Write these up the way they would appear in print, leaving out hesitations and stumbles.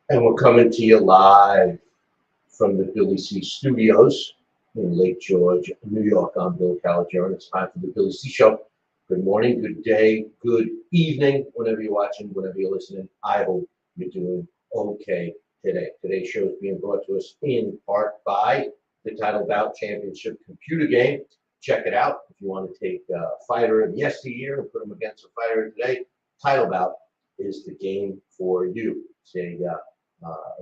And we're coming to you live from the Billy C Studios in Lake George, New York. I'm Bill Calagione. It's time for the Billy C Show. Good morning, good day, good evening, whenever you're watching, whenever you're listening. I hope you're doing okay today. Today's show is being brought to us in part by the Title Bout Championship computer game. Check it out if you want to take a fighter of yesteryear and put him against a fighter of today. Title Bout is the game for you. It's a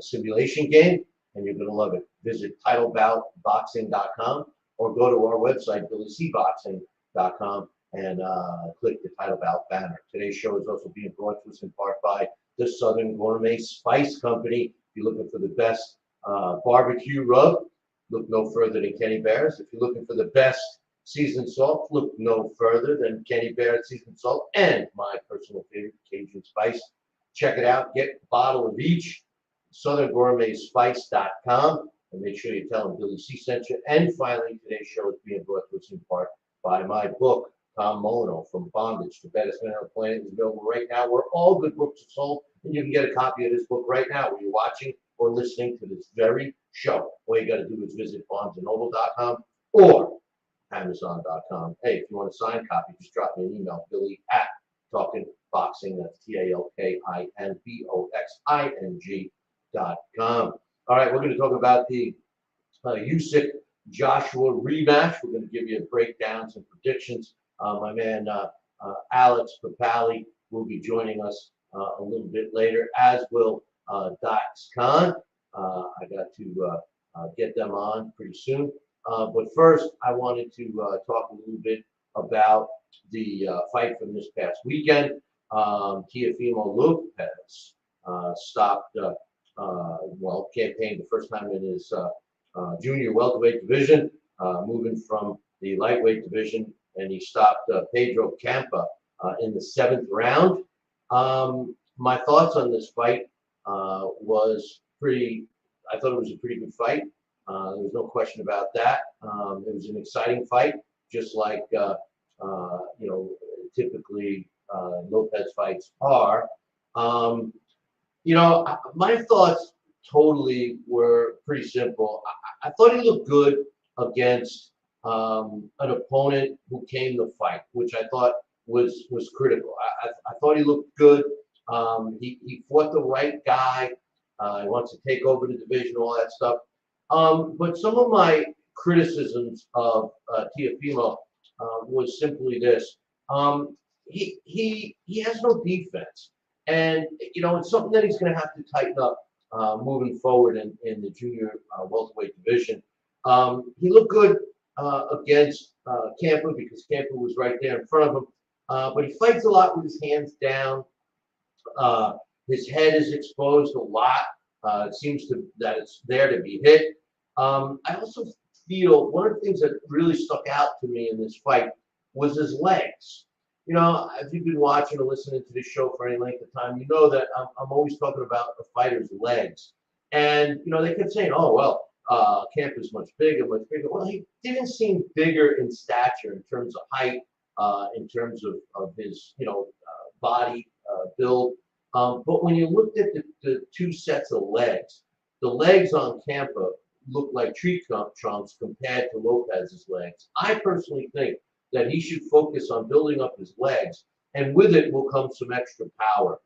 simulation game, and you're going to love it. Visit titleboutboxing.com or go to our website, billycboxing.com, and click the Title Bout banner. Today's show is also being brought to us in part by the Southern Gourmet Spice Company. If you're looking for the best barbecue rub, look no further than Kenny Bear's. If you're looking for the best seasoned salt, look no further than Kenny Bear's seasoned salt and my personal favorite, Cajun spice. Check it out. Get a bottle of each. SouthernGourmetSpice.com, and make sure you tell them Billy C sent you. And finally, today's show is being brought to us in part by my book, Tom Molino, From Bondage to Baddest Man on the Planet, is available right now where all good books are sold, and you can get a copy of this book right now where you're watching or listening to this very show. All you got to do is visit BarnesandNoble.com or Amazon.com. Hey, if you want a signed copy, just drop me an email, Billy at Talking Boxing. That's TalkinBoxing.com. All right, we're going to talk about the Usyk-Joshua rematch. We're going to give you a breakdown, some predictions. My man Alex Papali will be joining us a little bit later, as will Dax Khan. I got to get them on pretty soon. But first, I wanted to talk a little bit about the fight from this past weekend. Teofimo Lopez stopped, campaigned the first time in his junior welterweight division, moving from the lightweight division, and he stopped Pedro Campa in the 7th round. My thoughts on this fight was I thought it was a pretty good fight. There was no question about that. It was an exciting fight, just like typically Lopez fights are. My thoughts totally were pretty simple. I thought he looked good against an opponent who came to fight, which I thought was critical. I thought he looked good. He fought the right guy. He wants to take over the division, all that stuff. But some of my criticisms of Teofimo was simply this. He has no defense. And, it's something that he's going to have to tighten up moving forward in the junior welterweight division. He looked good against Campa because Campa was right there in front of him. But he fights a lot with his hands down. His head is exposed a lot. It seems that it's there to be hit. I also feel one of the things that really stuck out to me in this fight was his legs. If you've been watching or listening to this show for any length of time, you know that I'm always talking about a fighter's legs. And, they kept saying, oh, well, Camp is much bigger, much bigger. Well, he didn't seem bigger in stature in terms of height, in terms of his, body build. But when you looked at the two sets of legs, the legs on Campa looked like tree trunks compared to Lopez's legs. I personally think that he should focus on building up his legs, and with it will come some extra power.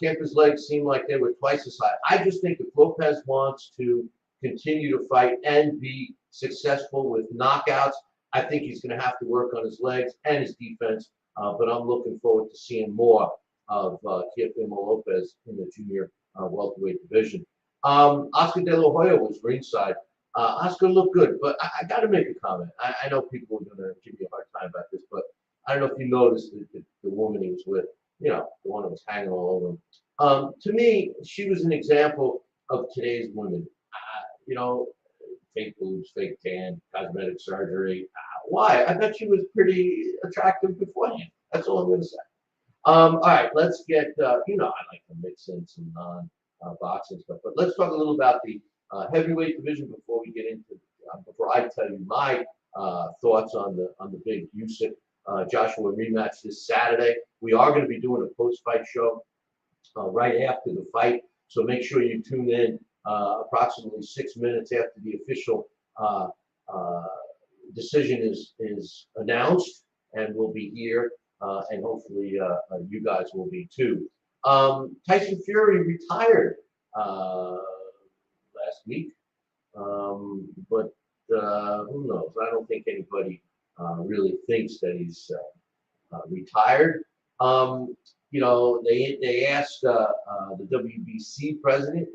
Campa's legs seemed like they were twice as high. I just think if Lopez wants to continue to fight and be successful with knockouts, I think he's going to have to work on his legs and his defense. But I'm looking forward to seeing more of Teofimo Lopez in the junior welterweight division. Oscar De La Hoya was ringside. Oscar looked good, but I got to make a comment. I know people are going to give me a hard time about this, but I don't know if you noticed the woman he was with, the one that was hanging all over him. To me, she was an example of today's women. Fake boobs, fake tan, cosmetic surgery. Why? I bet she was pretty attractive beforehand. That's all I'm going to say. All right, let's get, I like to mix in some non-boxing stuff, but let's talk a little about the heavyweight division before we get into, before I tell you my thoughts on the big Usyk Joshua rematch this Saturday. We are going to be doing a post-fight show right after the fight. So make sure you tune in approximately 6 minutes after the official uh, uh, decision is announced, and we'll be here, and hopefully you guys will be too. Tyson Fury retired last week, but who knows? I don't think anybody really thinks that he's retired. Um, they asked the WBC president,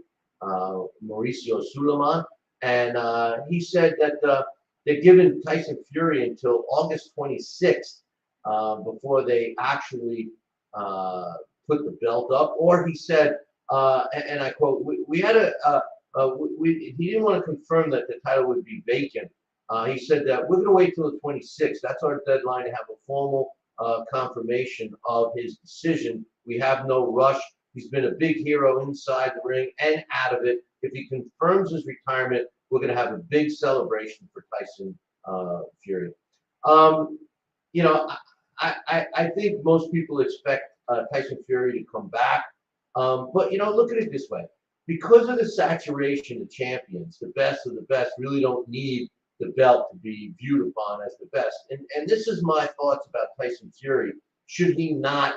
Mauricio Suleiman, and he said that they're giving Tyson Fury until August 26th before they actually uh, put the belt up. Or he said, and I quote, we had he didn't want to confirm that the title would be vacant. He said that we're going to wait till the 26th. That's our deadline to have a formal confirmation of his decision. We have no rush. He's been a big hero inside the ring and out of it. If he confirms his retirement, we're going to have a big celebration for Tyson Fury. Um, you know, I think most people expect Tyson Fury to come back. But, look at it this way. Because of the saturation of champions, the best of the best really don't need the belt to be viewed upon as the best. And this is my thoughts about Tyson Fury. Should he not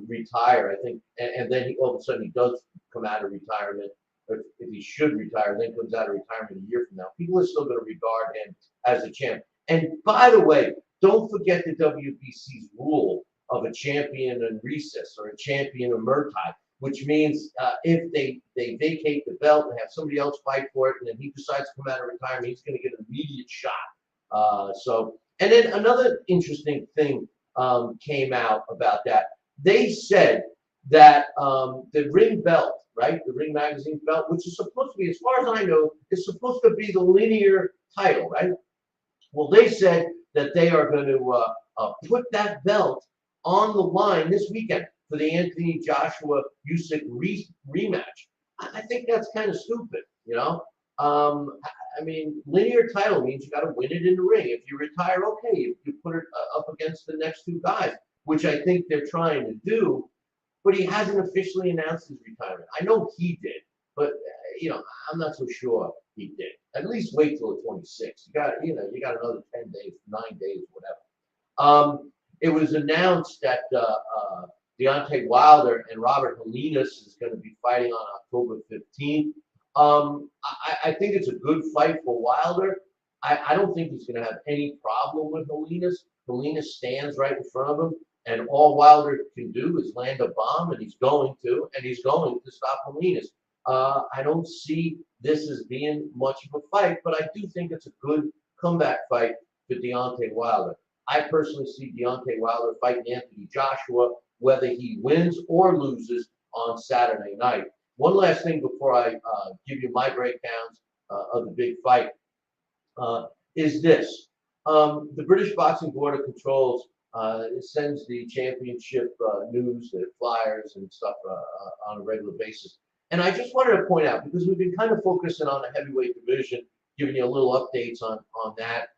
retire? I think, and then all of a sudden he does come out of retirement. Or if he should retire, then comes out of retirement a year from now. People are still going to regard him as a champ. And by the way, don't forget the WBC's rule of a champion in recess or a champion in Murtai, which means if they vacate the belt and have somebody else fight for it, and then he decides to come out of retirement, he's going to get an immediate shot. And then another interesting thing came out about that. They said that the ring belt, right, the Ring Magazine belt, which is supposed to be, as far as I know, is supposed to be the linear title, right? Well, they said that they are going to put that belt on the line this weekend for the Anthony Joshua Usyk rematch. I think that's kind of stupid, I mean, linear title means you got to win it in the ring. If you retire, okay, you put it up against the next two guys, which I think they're trying to do. But he hasn't officially announced his retirement. I know he did, but I'm not so sure he did. At least wait till the 26th. You got another 10 days, 9 days, whatever. It was announced that Deontay Wilder and Robert Holinas is going to be fighting on October 15th. I think it's a good fight for Wilder. I don't think he's going to have any problem with Holinas. Holinas stands right in front of him, and all Wilder can do is land a bomb, and he's going to stop Holinas. I don't see this as being much of a fight, but I do think it's a good comeback fight for Deontay Wilder. I personally see Deontay Wilder fighting Anthony Joshua, whether he wins or loses on Saturday night. One last thing before I give you my breakdowns of the big fight is this. The British Boxing Board of Controls sends the championship news, the flyers and stuff on a regular basis. And I just wanted to point out, because we've been kind of focusing on the heavyweight division, giving you a little updates on that.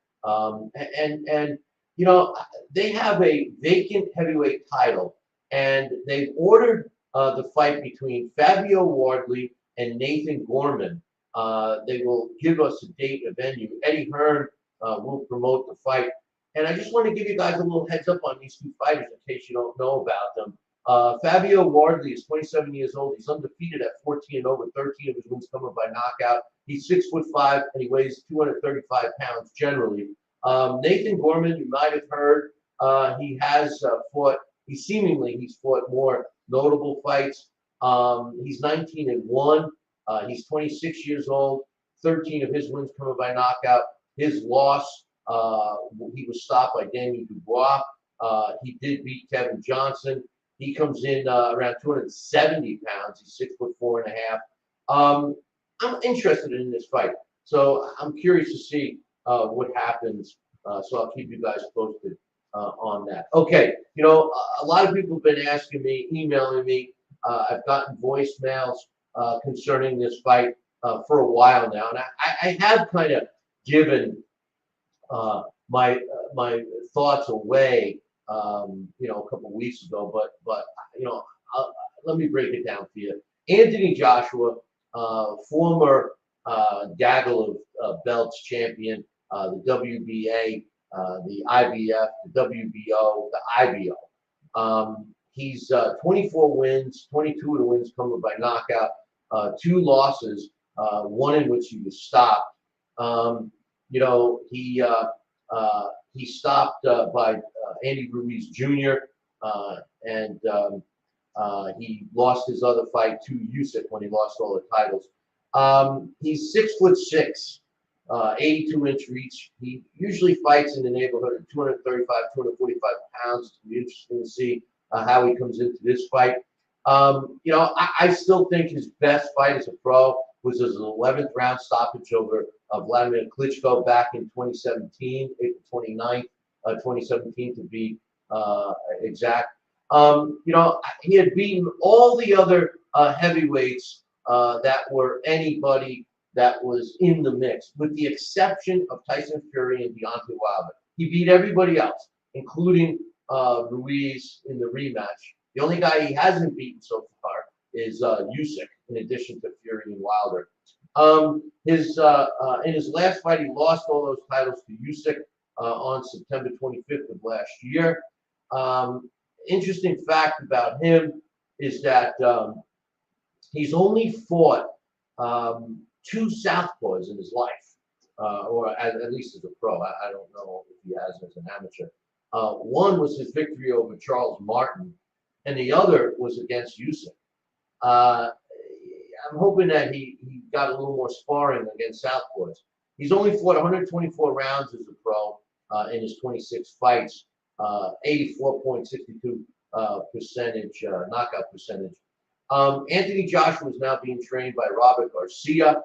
They have a vacant heavyweight title, and they've ordered the fight between Fabio Wardley and Nathan Gorman. They will give us a date, a venue. Eddie Hearn will promote the fight. And I just want to give you guys a little heads up on these two fighters in case you don't know about them. Fabio Wardley is 27 years old. He's undefeated at 14 and over. 13 of his wins coming by knockout. He's 6'5" and he weighs 235 pounds generally. Nathan Gorman, you might have heard, he has fought. He's fought more notable fights. He's 19-1. He's 26 years old. 13 of his wins coming by knockout. His loss, he was stopped by Daniel Dubois. He did beat Kevin Johnson. He comes in around 270 pounds. He's 6'4.5". I'm interested in this fight, so I'm curious to see what happens. So I'll keep you guys posted on that. Okay, a lot of people have been asking me, emailing me. I've gotten voicemails concerning this fight for a while now, and I have kind of given my thoughts away, a couple of weeks ago. But let me break it down for you. Anthony Joshua, former gaggle of belts champion, the WBA, the IBF, the WBO, the IBO. He's 24 wins, 22 of the wins coming by knockout, 2 losses, one in which he was stopped. You know, he stopped by Andy Ruiz Jr. And he lost his other fight to Usyk when he lost all the titles. He's 6'6", 82-inch reach. He usually fights in the neighborhood of 235, 245 pounds. It's be interesting to see how he comes into this fight. You know, I still think his best fight as a pro was his 11th round stoppage over Vladimir Klitschko back in 2017, April 29th, 2017 to be exact. You know, he had beaten all the other heavyweights that were anybody that was in the mix, with the exception of Tyson Fury and Deontay Wilder. He beat everybody else, including Ruiz in the rematch. The only guy he hasn't beaten so far is Usyk, in addition to Fury and Wilder. In his last fight, he lost all those titles to Usyk on September 25th of last year. Interesting fact about him is that he's only fought 2 southpaws in his life, or at least as a pro. I don't know if he has as an amateur. One was his victory over Charles Martin, and the other was against Usyk. I'm hoping that he got a little more sparring against southpaws. He's only fought 124 rounds as a pro in his 26 fights, 84.62% knockout percentage. Anthony Joshua is now being trained by Robert Garcia.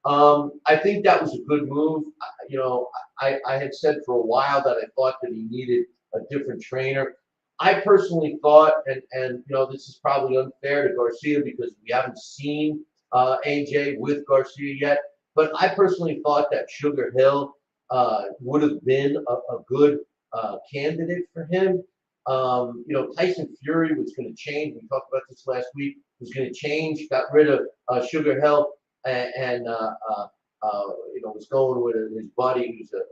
I think that was a good move. You know, I had said for a while that I thought that he needed a different trainer. I personally thought, and you know, this is probably unfair to Garcia because we haven't seen AJ with Garcia yet, but I personally thought that Sugar Hill would have been a good candidate for him. You know, Tyson Fury was going to change. We talked about this last week. Was going to change. Got rid of Sugar Hill and you know, was going with his buddy, who's a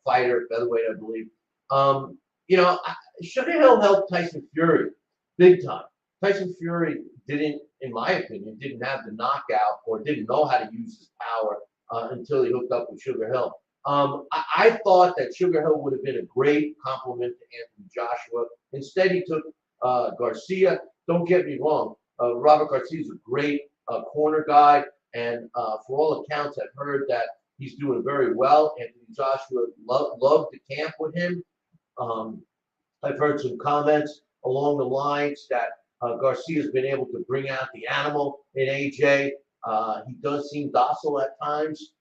fighter, featherweight, I believe. You know, Sugar Hill helped Tyson Fury big time. Tyson Fury didn't, in my opinion, didn't have the knockout or didn't know how to use his power until he hooked up with Sugar Hill. I thought that Sugar Hill would have been a great compliment to Anthony Joshua. Instead, he took Garcia. Don't get me wrong. Robert Garcia is a great corner guy, and for all accounts, I've heard that he's doing very well. Anthony Joshua loved to camp with him. I've heard some comments along the lines that Garcia's been able to bring out the animal in AJ. He does seem docile at times.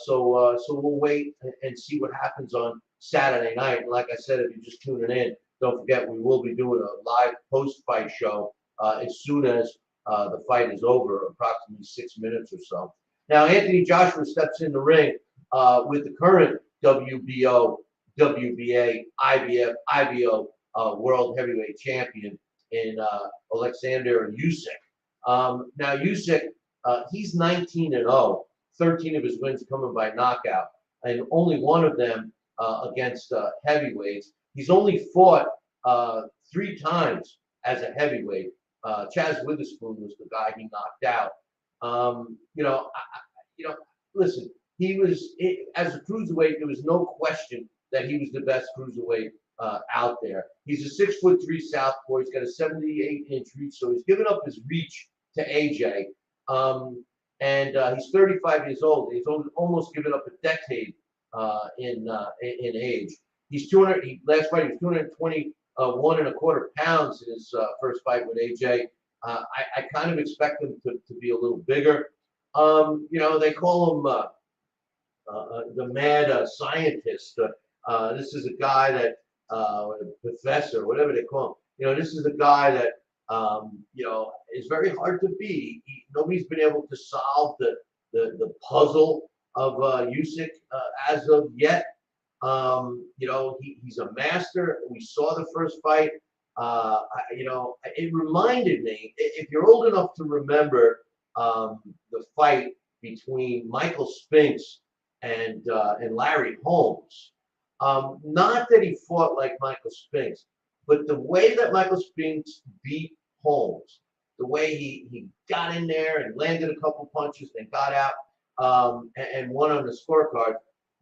So we'll wait and see what happens on Saturday night. And like I said, if you're just tuning in, don't forget we will be doing a live post-fight show as soon as the fight is over, approximately 6 minutes or so. Now, Anthony Joshua steps in the ring with the current WBO, WBA, IBF, IBO World Heavyweight Champion in Oleksandr Usyk. Now, Usyk, he's 19-0. 13 of his wins coming by knockout, and only one of them against heavyweights. He's only fought 3 times as a heavyweight. Chaz Witherspoon was the guy he knocked out. You know, listen, he was as a cruiserweight. There was no question that he was the best cruiserweight out there. He's a 6'3" southpaw. He's got a 78-inch reach, so he's given up his reach to AJ. And he's 35 years old. He's almost given up a decade in age. He's 200. Last fight, he was 221 and a quarter pounds in his first fight with AJ. I kind of expect him to be a little bigger. You know, they call him the mad scientist. This is a guy that, professor, whatever they call him. You know, this is a guy that you know, is very hard to beat. Nobody's been able to solve the puzzle of Usyk as of yet. You know, he's a master. We saw the first fight. It reminded me, if you're old enough to remember the fight between Michael Spinks and Larry Holmes. Not that he fought like Michael Spinks, but the way that Michael Spinks beat Holmes, the way he got in there and landed a couple punches, then got out and won on the scorecard.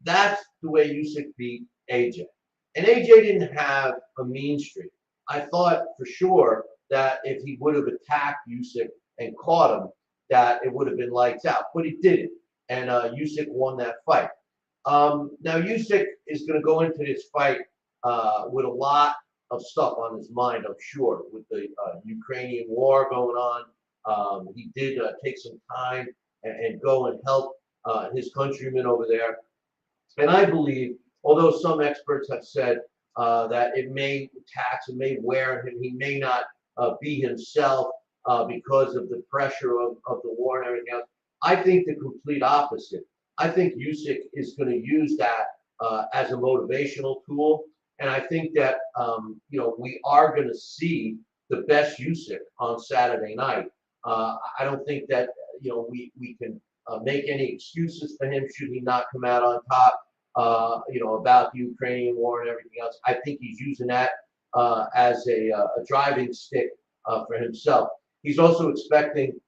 That's the way Usyk beat AJ. And AJ didn't have a mean streak. I thought for sure that if he would have attacked Usyk and caught him, that it would have been lights out, but he didn't. And Usyk won that fight. Now Usyk is going to go into this fight with a lot of stuff on his mind, I'm sure, with the Ukrainian war going on. He did take some time and go and help his countrymen over there. And I believe, although some experts have said that it may tax, it may wear on him, he may not be himself because of the pressure of the war and everything else. I think the complete opposite. I think Usyk is going to use that as a motivational tool. And I think that, we are going to see the best Usyk on Saturday night. I don't think that, we can make any excuses for him should he not come out on top, about the Ukrainian war and everything else. I think he's using that as a driving stick for himself. He's also expecting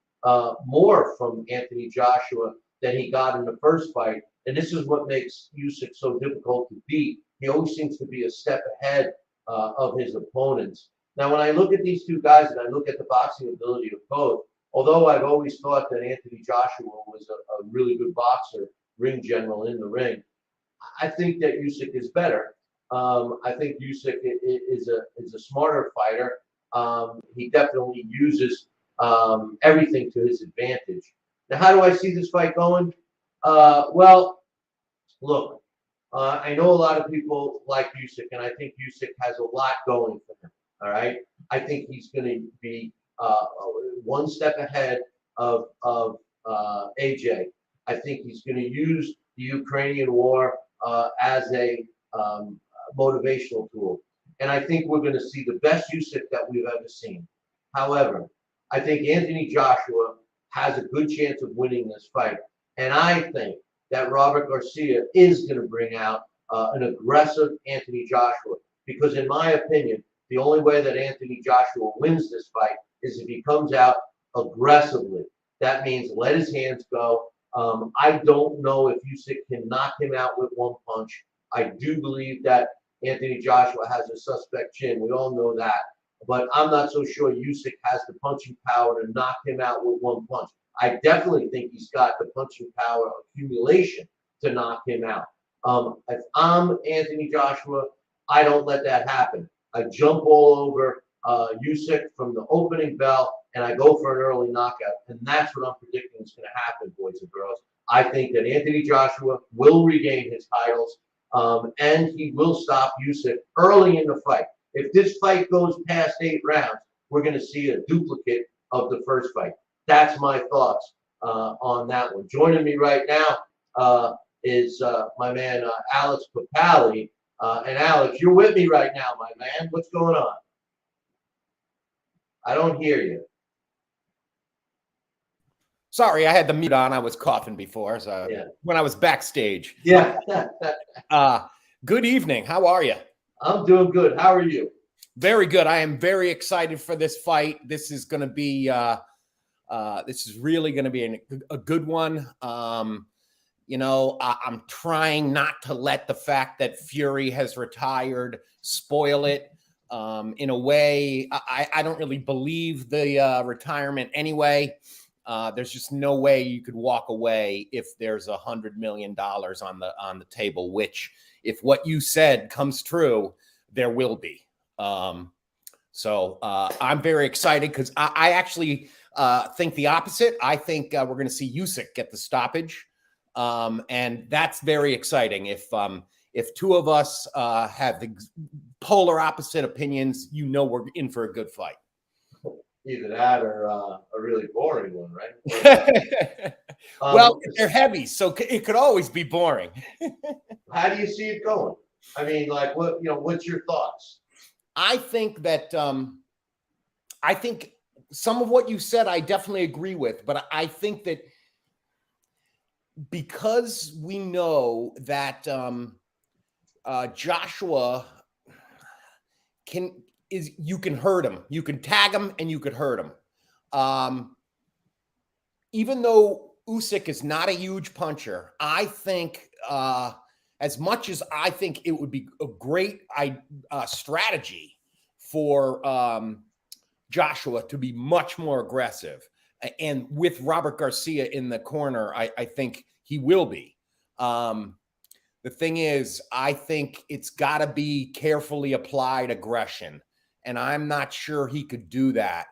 more from Anthony Joshua than he got in the first fight. And this is what makes Usyk so difficult to beat. He always seems to be a step ahead of his opponents. Now, when I look at these two guys and I look at the boxing ability of both, although I've always thought that Anthony Joshua was a really good boxer, ring general in the ring, I think that Usyk is better. I think Usyk is a smarter fighter. He definitely uses everything to his advantage. Now, how do I see this fight going? Well, look, I know a lot of people like Usyk, and I think Usyk has a lot going for him. All right, I think he's going to be one step ahead of AJ. I think he's going to use the Ukrainian war as a motivational tool, and I think we're going to see the best Usyk that we've ever seen. However, I think Anthony Joshua has a good chance of winning this fight, and I think that Robert Garcia is going to bring out an aggressive Anthony Joshua, because in my opinion, the only way that Anthony Joshua wins this fight is if he comes out aggressively. That means let his hands go. I don't know if Usyk can knock him out with one punch. I do believe that Anthony Joshua has a suspect chin. We all know that. But I'm not so sure Usyk has the punching power to knock him out with one punch. I definitely think he's got the punching power accumulation to knock him out. If I'm Anthony Joshua, I don't let that happen. I jump all over Usyk from the opening bell, and I go for an early knockout. And that's what I'm predicting is going to happen, boys and girls. I think that Anthony Joshua will regain his titles, and he will stop Usyk early in the fight. If this fight goes past 8 rounds, we're going to see a duplicate of the first fight. That's my thoughts on that one. Joining me right now is my man Alex Papali. And Alex, you're with me right now, my man. What's going on? I don't hear you. Sorry, I had the mute on. I was coughing before, so yeah. When I was backstage. Yeah. Good evening. How are you? I'm doing good. How are you? Very good. I am very excited for this fight. This is going to be this is really going to be a good one. I'm trying not to let the fact that Fury has retired spoil it. In a way, I don't really believe the retirement anyway. There's just no way you could walk away if there's $100 million on the table, which, if what you said comes true, there will be. So I'm very excited because I actually think the opposite. I think we're going to see Usyk get the stoppage. And that's very exciting. If two of us have the polar opposite opinions, we're in for a good fight. Either that or a really boring one, right? Well, they're heavy, so it could always be boring. How do you see it going? I mean, like, what's your thoughts? I think that I think some of what you said I definitely agree with, but I think that because we know that Joshua you can hurt him, you can tag him, and you could hurt him. Even though Usyk is not a huge puncher, I think as much as I think it would be a great strategy for Joshua to be much more aggressive, and with Robert Garcia in the corner, I think he will be. The thing is, I think it's got to be carefully applied aggression, and I'm not sure he could do that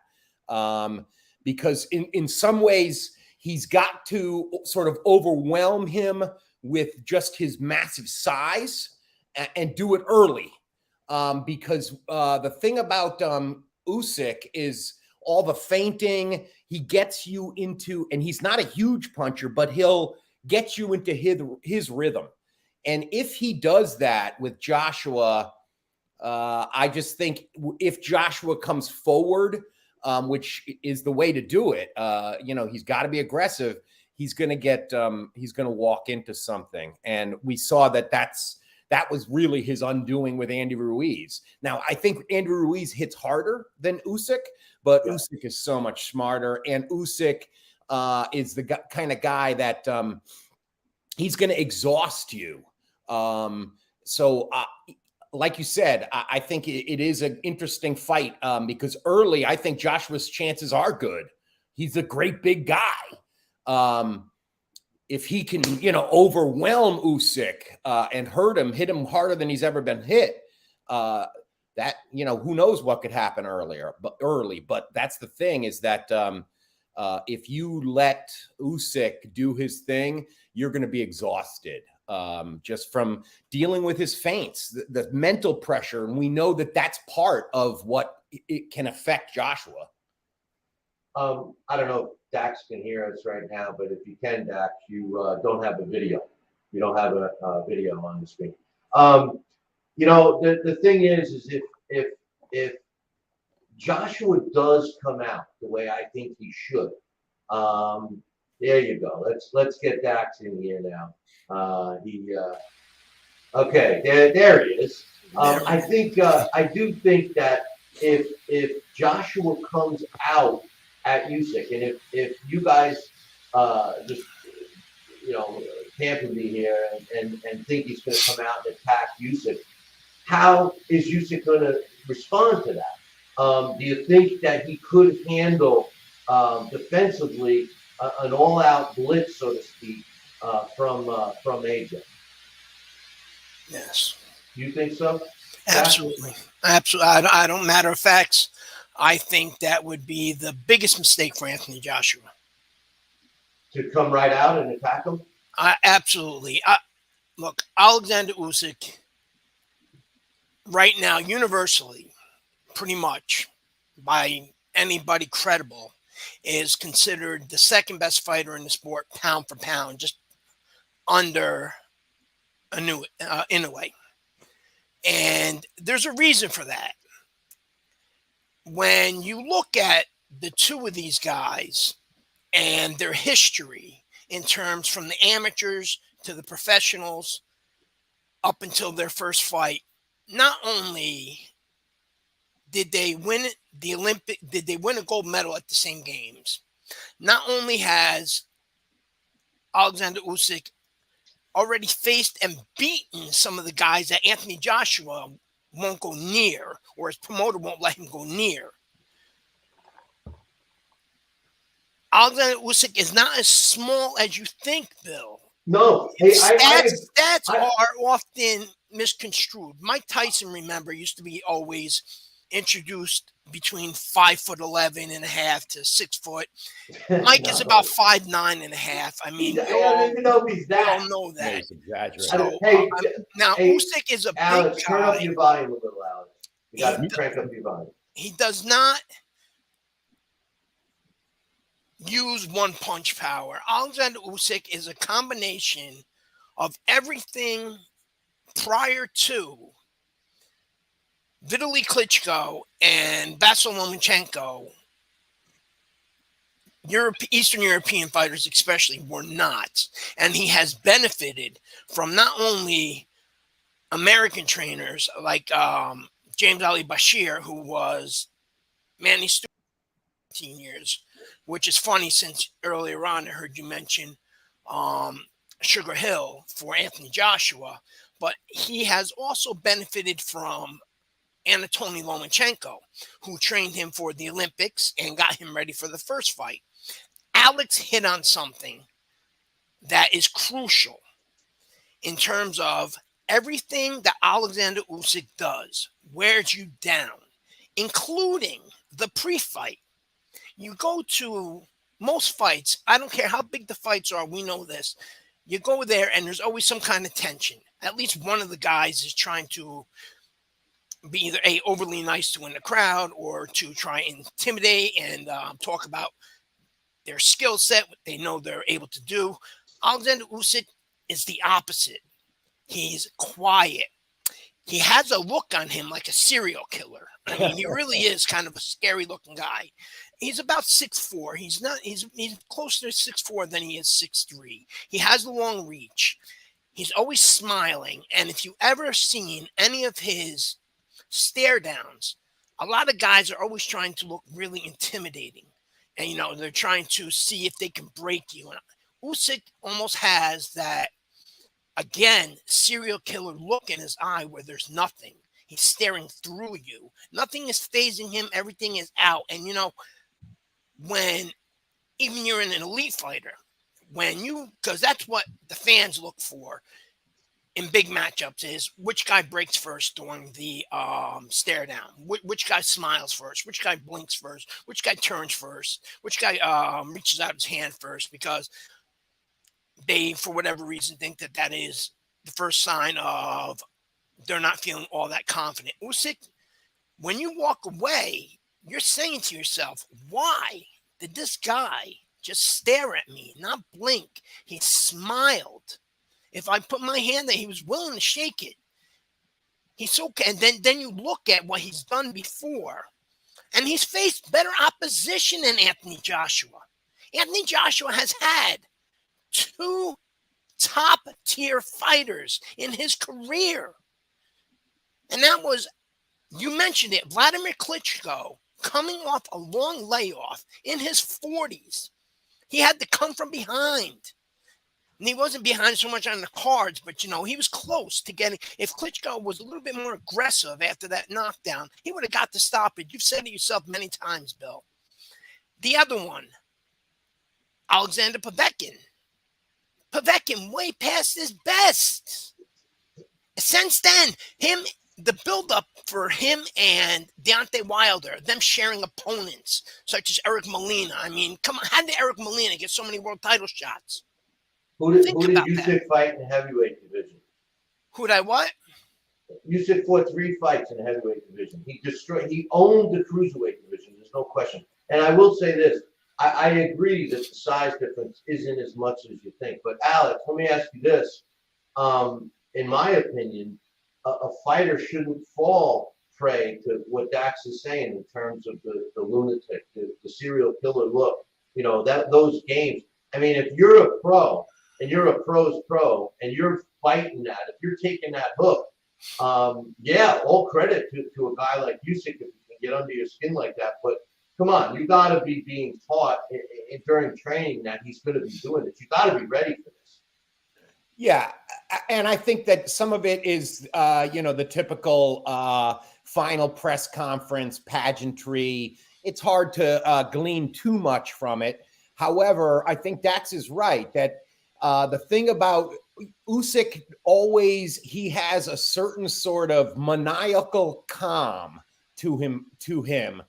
because in some ways he's got to sort of overwhelm him with just his massive size and do it early. Because the thing about Usyk is all the feinting he gets you into, and he's not a huge puncher, but he'll get you into his rhythm. And if he does that with Joshua, I just think if Joshua comes forward, which is the way to do it, he's got to be aggressive. He's going to walk into something. And we saw that was really his undoing with Andy Ruiz. Now, I think Andy Ruiz hits harder than Usyk, but Usyk is so much smarter. And Usyk is the kind of guy that he's going to exhaust you. Like you said, I think it is an interesting fight because early, I think Joshua's chances are good. He's a great big guy. If he can, overwhelm Usyk and hit him harder than he's ever been hit, who knows what could happen early. But that's the thing is that if you let Usyk do his thing, you're going to be exhausted. Just from dealing with his feints, the mental pressure. And we know that that's part of what it can affect Joshua. I don't know if Dax can hear us right now, but if you can, Dax, you don't have a video. You don't have a video on the screen. The thing is if Joshua does come out the way I think he should, there you go. Let's get Dax in here now. Okay, there he is. I do think that if Joshua comes out at Usyk, and if you guys just camping me here and think he's going to come out and attack Usyk, how is Usyk going to respond to that? Do you think that he could handle defensively an all-out blitz, so to speak, from AJ? Yes. You think so? Absolutely. Absolutely. I don't matter of facts. I think that would be the biggest mistake for Anthony Joshua. To come right out and attack him? Absolutely. Look, Oleksandr Usyk, right now, universally, pretty much, by anybody credible, is considered the second best fighter in the sport, pound for pound, just under Inoue. And there's a reason for that. When you look at the two of these guys and their history in terms from the amateurs to the professionals up until their first fight, not only did they win a gold medal at the same games, not only has Oleksandr Usyk already faced and beaten some of the guys that Anthony Joshua won't go near, or his promoter won't let him go near. Oleksandr Usyk is not as small as you think, Bill. No. Stats are often misconstrued. Mike Tyson, remember, used to be always introduced between 5'11" and a half to 6 foot. Mike is about 5'9" and a half. I mean, I don't even know if he's that. We all know that. He's exaggerating. So, now Usyk is a Alex, big guy. Turn up your volume a little, Alex. You got to crank up your volume. He does not use one punch power. Oleksandr Usyk is a combination of everything prior to Vitaly Klitschko and Vasyl Lomachenko, Eastern European fighters especially, were not. And he has benefited from not only American trainers like James Ali Bashir, who was Manny Stewart 15 years, which is funny since earlier on I heard you mention Sugar Hill for Anthony Joshua, but he has also benefited from Anatoly Lomachenko, who trained him for the Olympics and got him ready for the first fight. Alex hit on something that is crucial in terms of everything that Oleksandr Usyk does wears you down, including the pre-fight. You go to most fights, I don't care how big the fights are, we know this. You go there and there's always some kind of tension. At least one of the guys is trying to be either overly nice to win the crowd or to try and intimidate and talk about their skill set, what they know they're able to do. Oleksandr Usyk is the opposite. He's quiet. He has a look on him like a serial killer. I mean, he really is kind of a scary looking guy. He's about 6'4". He's closer to 6'4" than he is 6'3". He has a long reach. He's always smiling. And if you ever seen any of his stare downs, a lot of guys are always trying to look really intimidating. And, you know, they're trying to see if they can break you. And Usyk almost has that, again, serial killer look in his eye where there's nothing. He's staring through you. Nothing is phasing him. Everything is out. And, you know, when even you're an elite fighter, because that's what the fans look for in big matchups is which guy breaks first during the stare down, which guy smiles first, which guy blinks first, which guy turns first, which guy reaches out his hand first, because they, for whatever reason, think that that is the first sign of they're not feeling all that confident. Usyk, when you walk away, you're saying to yourself, why did this guy just stare at me, not blink? He smiled. If I put my hand there, he was willing to shake it. He's okay. And then you look at what he's done before, and he's faced better opposition than Anthony Joshua. Anthony Joshua has had 2 top-tier fighters in his career. And that was, you mentioned it, Vladimir Klitschko, coming off a long layoff in his 40s. He had to come from behind. And he wasn't behind so much on the cards, but, you know, he was close to getting, if Klitschko was a little bit more aggressive after that knockdown, he would have got to stop it. You've said it yourself many times, Bill. The other one, Alexander Povetkin. Povetkin way past his best. Since then, the buildup for him and Deontay Wilder, them sharing opponents, such as Eric Molina. I mean, come on, how did Eric Molina get so many world title shots? Who did Usyk fight in the heavyweight division? Who did I what? Usyk fought 3 fights in the heavyweight division. He owned the cruiserweight division. There's no question. And I will say this. I agree that the size difference isn't as much as you think. But Alex, let me ask you this. In my opinion, a fighter shouldn't fall prey to what Dax is saying in terms of the lunatic, the serial killer look. You know, those games. I mean, if you're a pro and you're a pro's pro and you're fighting that, if you're taking that hook, yeah, all credit to a guy like Usyk if you can get under your skin like that. But come on, you got to be being taught during training that he's going to be doing this. You got to be ready for this. Yeah, and I think that some of it is, the typical final press conference pageantry. It's hard to glean too much from it. However, I think Dax is right that the thing about Usyk he has a certain sort of maniacal calm to him,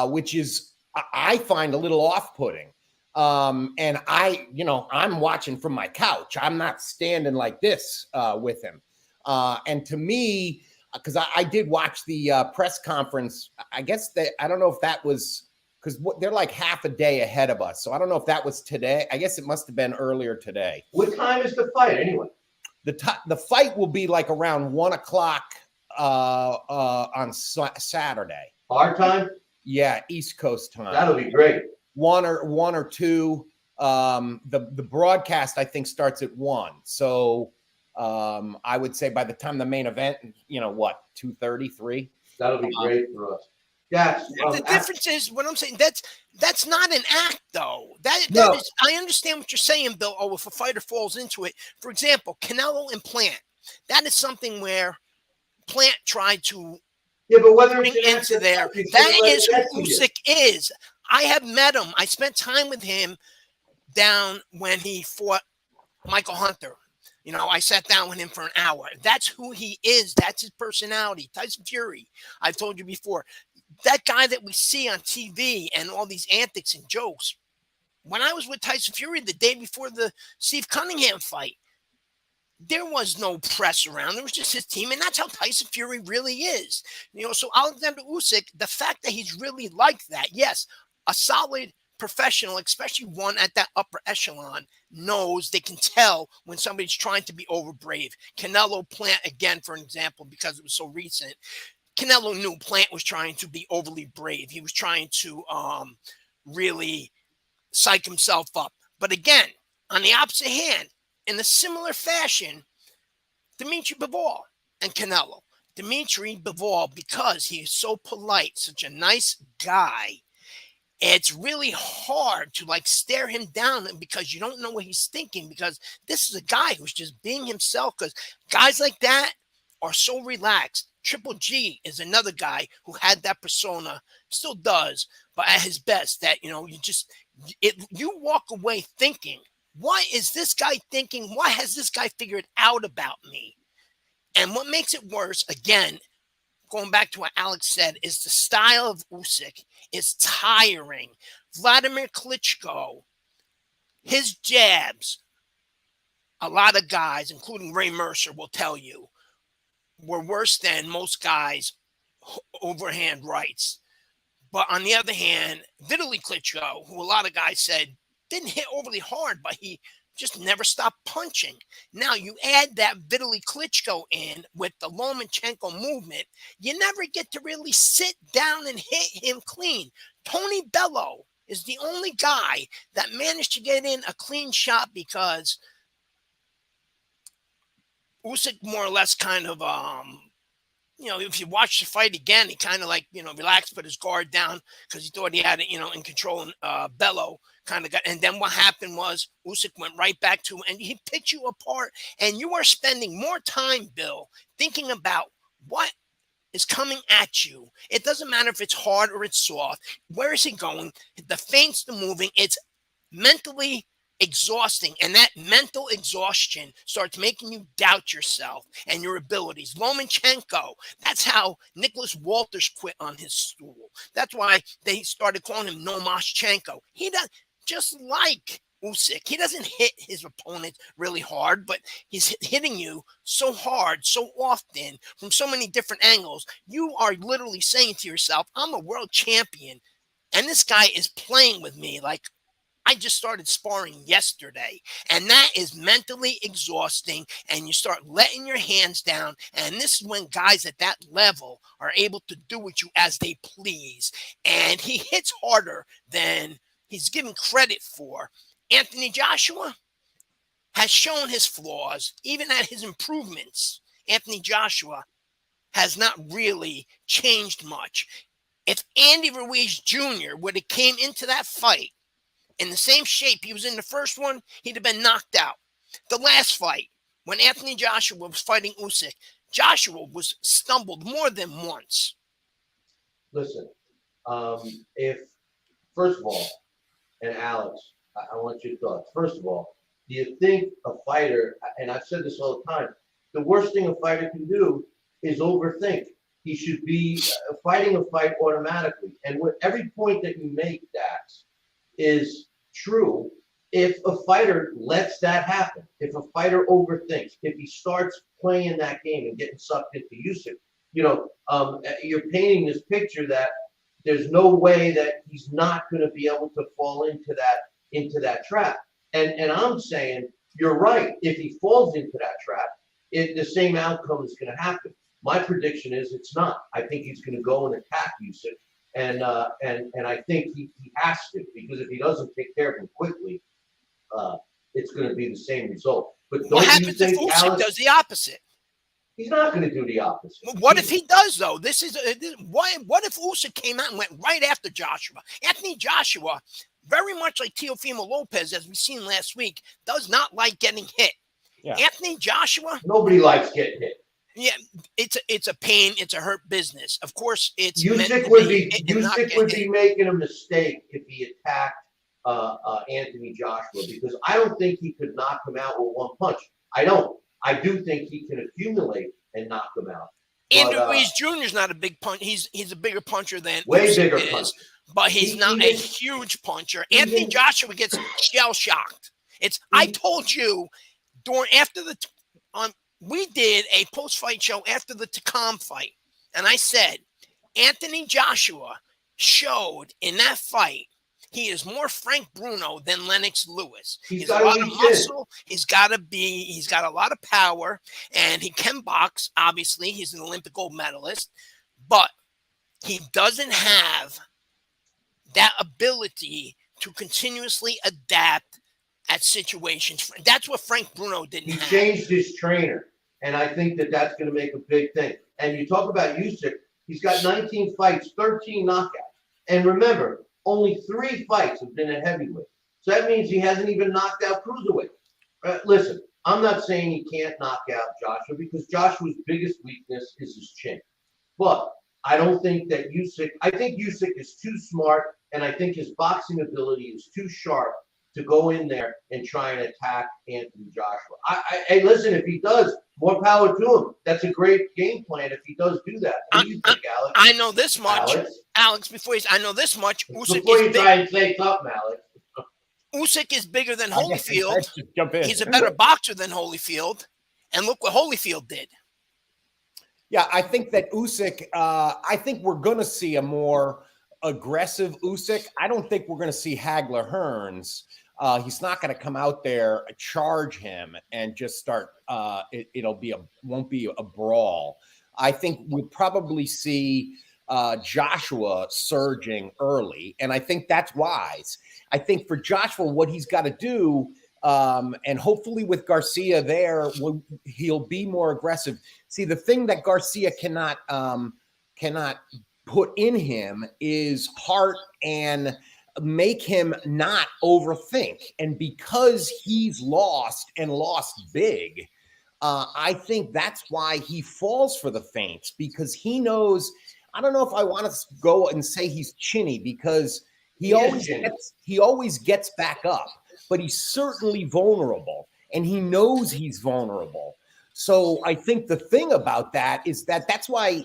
which is, I find a little off-putting. And I'm watching from my couch. I'm not standing like this with him. And to me, because I did watch the press conference, I guess I don't know if that was, because they're like half a day ahead of us. So I don't know if that was today. I guess it must have been earlier today. What time is the fight anyway? The fight will be like around 1 o'clock on Saturday. Our time? Yeah, East Coast time. That'll be great. One or two. The broadcast I think starts at 1. So I would say by the time the main event, 2:30, 3. That'll be great for us. Yes. The difference is what I'm saying. That's not an act, though. That No. is. I understand what you're saying, Bill. Oh, if a fighter falls into it, for example, Canelo and Plant. That is something where Plant tried to but whether bring it's into there. That is who Usyk is. I have met him. I spent time with him down when he fought Michael Hunter. I sat down with him for an hour. That's who he is. That's his personality. Tyson Fury. I've told you before. That guy that we see on TV and all these antics and jokes. When I was with Tyson Fury the day before the Steve Cunningham fight, there was no press around. There was just his team, and that's how Tyson Fury really is. So Oleksandr Usyk, the fact that he's really like that, yes, a solid professional, especially one at that upper echelon, knows they can tell when somebody's trying to be over brave. Canelo, Plant, again, for an example, because it was so recent. Canelo knew Plant was trying to be overly brave. He was trying to really psych himself up. But again, on the opposite hand, in a similar fashion, Dimitri Bivol and Canelo. Dimitri Bivol, because he is so polite, such a nice guy, it's really hard to stare him down because you don't know what he's thinking, because this is a guy who's just being himself, because guys like that are so relaxed. Triple G is another guy who had that persona, still does, but at his best, that, you walk away thinking, what is this guy thinking? What has this guy figured out about me? And what makes it worse, again, going back to what Alex said, is the style of Usyk is tiring. Vladimir Klitschko, his jabs, a lot of guys, including Ray Mercer, will tell you, were worse than most guys' overhand rights. But on the other hand, Vitaly Klitschko, who a lot of guys said didn't hit overly hard, but he just never stopped punching. Now you add that Vitaly Klitschko in with the Lomachenko movement, you never get to really sit down and hit him clean. Tony Bello is the only guy that managed to get in a clean shot, because Usyk more or less kind of, if you watch the fight again, he kind of relaxed, put his guard down because he thought he had it, in control. And Bello kind of got, and then what happened was Usyk went right back to him and he picked you apart. And you are spending more time, Bill, thinking about what is coming at you. It doesn't matter if it's hard or it's soft. Where is he going? The feints, the moving, it's mentally exhausting, and that mental exhaustion starts making you doubt yourself and your abilities. Lomachenko, that's how Nicholas Walters quit on his stool. That's why they started calling him Nomaschenko. He does, just like Usyk, he doesn't hit his opponent really hard, but he's hitting you so hard, so often, from so many different angles. You are literally saying to yourself, I'm a world champion, and this guy is playing with me like I just started sparring yesterday. And that is mentally exhausting, and you start letting your hands down. And this is when guys at that level are able to do with you as they please. And he hits harder than he's given credit for. Anthony Joshua has shown his flaws, even at his improvements. Anthony Joshua has not really changed much. If Andy Ruiz Jr. would have came into that fight in the same shape he was in the first one, he'd have been knocked out. The last fight, when Anthony Joshua was fighting Usyk, Joshua was stumbled more than once. Listen, if, first of all, and Alex, I want your thoughts. First of all, do you think a fighter, and I've said this all the time, the worst thing a fighter can do is overthink. He should be fighting a fight automatically. And with every point that you make, Dax, is true. If a fighter lets that happen, if a fighter overthinks, if he starts playing that game and getting sucked into Usyk, you're painting this picture that there's no way that he's not going to be able to fall into that trap. And I'm saying you're right. If he falls into that trap, the same outcome is going to happen. My prediction is it's not. I think he's going to go and attack Usyk, and I think he has to, because if he doesn't take care of him quickly, it's going to be the same result. But What don't you happens if think Usyk Alex? does the opposite? He's not going to do the opposite. What if he does, though? What if Usyk came out and went right after Joshua? Anthony Joshua, very much like Teofimo Lopez, as we seen last week, does not like getting hit. Yeah. Anthony Joshua, Nobody likes getting hit. yeah, it's a pain, it's a hurt business. Of course, it's Usyk would be making a mistake if he attacked Anthony Joshua, because I don't think he could knock him out with one punch. I don't. I do think he can accumulate and knock him out. Andrew Ruiz Jr. is not a big punch. He's a bigger puncher than way Usyk bigger is, punch. but he's not a huge puncher. Anthony Joshua gets shell shocked. I told you we did a post fight show after the Takam fight, and I said Anthony Joshua showed in that fight he is more Frank Bruno than Lennox Lewis. He's a lot of muscle. He's got a lot of power, and he can box. Obviously, he's an Olympic gold medalist, but he doesn't have that ability to continuously adapt at situations. That's what Frank Bruno didn't have. He changed his trainer, and I think that's going to make a big thing. And you talk about Usyk, he's got 19 fights, 13 knockouts. And remember, only 3 fights have been at heavyweight. So that means he hasn't even knocked out cruiserweight. Listen, I'm not saying he can't knock out Joshua, because Joshua's biggest weakness is his chin. But I don't think that I think Usyk is too smart, and I think his boxing ability is too sharp to go in there and try and attack Anthony Joshua. Hey, listen, if he does, more power to him. That's a great game plan if he does do that. What do you think, Alex? I know this much. Alex, I know this much. Before you try and say something, Alex. Usyk is bigger than Holyfield. Jump in. He's a better boxer than Holyfield. And look what Holyfield did. Yeah, I think that Usyk, I think we're going to see a more aggressive Usyk. I don't think we're going to see Hagler Hearns. He's not going to come out there, charge him, and just start. Won't be a brawl. I think we'll probably see Joshua surging early, and I think that's wise. I think for Joshua, what he's got to do, and hopefully with Garcia there, he'll be more aggressive. See, the thing that Garcia cannot put in him is heart and make him not overthink. And because he's lost big, I think that's why he falls for the feints, because he knows. I don't know if I want to go and say he's chinny, because he always gets back up, but he's certainly vulnerable, and he knows he's vulnerable. So I think the thing about that is that's why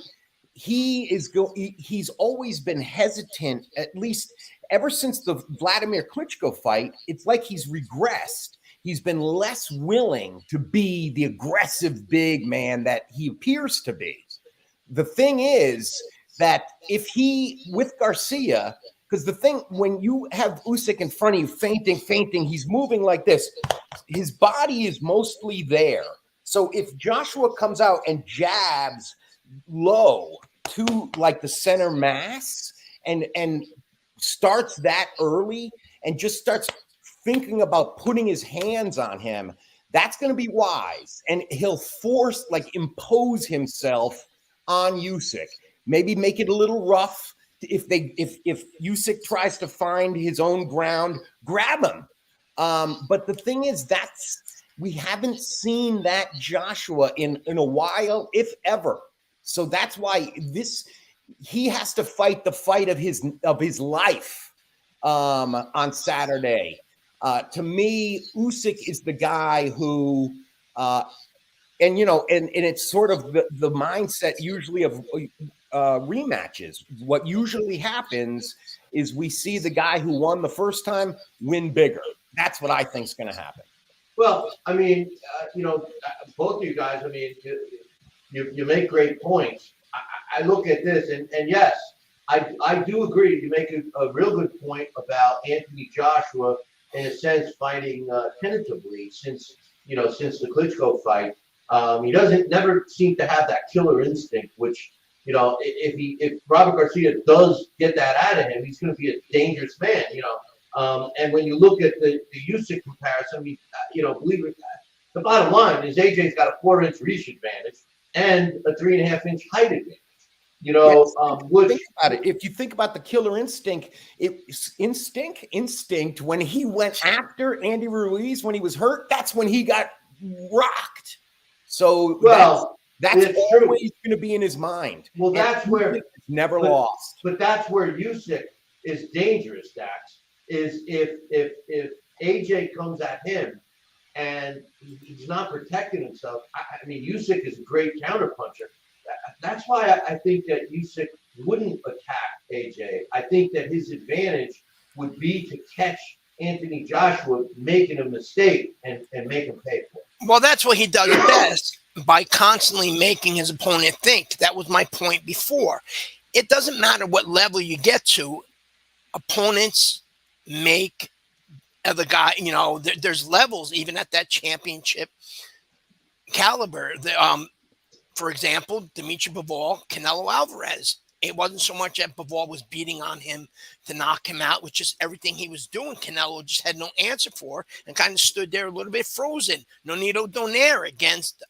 he's always been hesitant, at least ever since the Vladimir Klitschko fight. It's like he's regressed. He's been less willing to be the aggressive big man that he appears to be. The thing is that with Garcia, because the thing, when you have Usyk in front of you, feinting, he's moving like this. His body is mostly there. So if Joshua comes out and jabs low to like the center mass and starts that early and just starts thinking about putting his hands on him, that's going to be wise. And he'll impose himself on Usyk. Maybe make it a little rough. If Usyk tries to find his own ground, grab him. But the thing is, we haven't seen that Joshua in a while, if ever. So that's why he has to fight the fight of his life on Saturday. To me, Usyk is the guy who, and it's sort of the mindset usually of rematches. What usually happens is we see the guy who won the first time win bigger. That's what I think is going to happen. Well, I mean, both of you guys, I mean, you make great points. I look at this, and yes, I do agree. You make a real good point about Anthony Joshua, in a sense, fighting tentatively since the Klitschko fight. He doesn't never seem to have that killer instinct, which, you know, if Robert Garcia does get that out of him, he's going to be a dangerous man, you know. And when you look at the Usyk comparison, I mean, you know, believe it, the bottom line is AJ's got a 4-inch reach advantage and a 3.5-inch height advantage. You know, think about it. If you think about the killer instinct, instinct when he went after Andy Ruiz when he was hurt, that's when he got rocked. So that's always going to be in his mind. Well, that's where it's never lost. But that's where Usyk is dangerous, Dax, is if AJ comes at him and he's not protecting himself. I mean, Usyk is a great counterpuncher. That's why I think that Usyk wouldn't attack AJ. I think that his advantage would be to catch Anthony Joshua making a mistake and make him pay for it. Well, that's what he does best, by constantly making his opponent think. That was my point before. It doesn't matter what level you get to. Opponents make the guy, you know, there's levels even at that championship caliber. For example, Dimitri Bivol, Canelo Alvarez. It wasn't so much that Bivol was beating on him to knock him out, with just everything he was doing. Canelo just had no answer for and kind of stood there a little bit frozen. Nonito Donaire against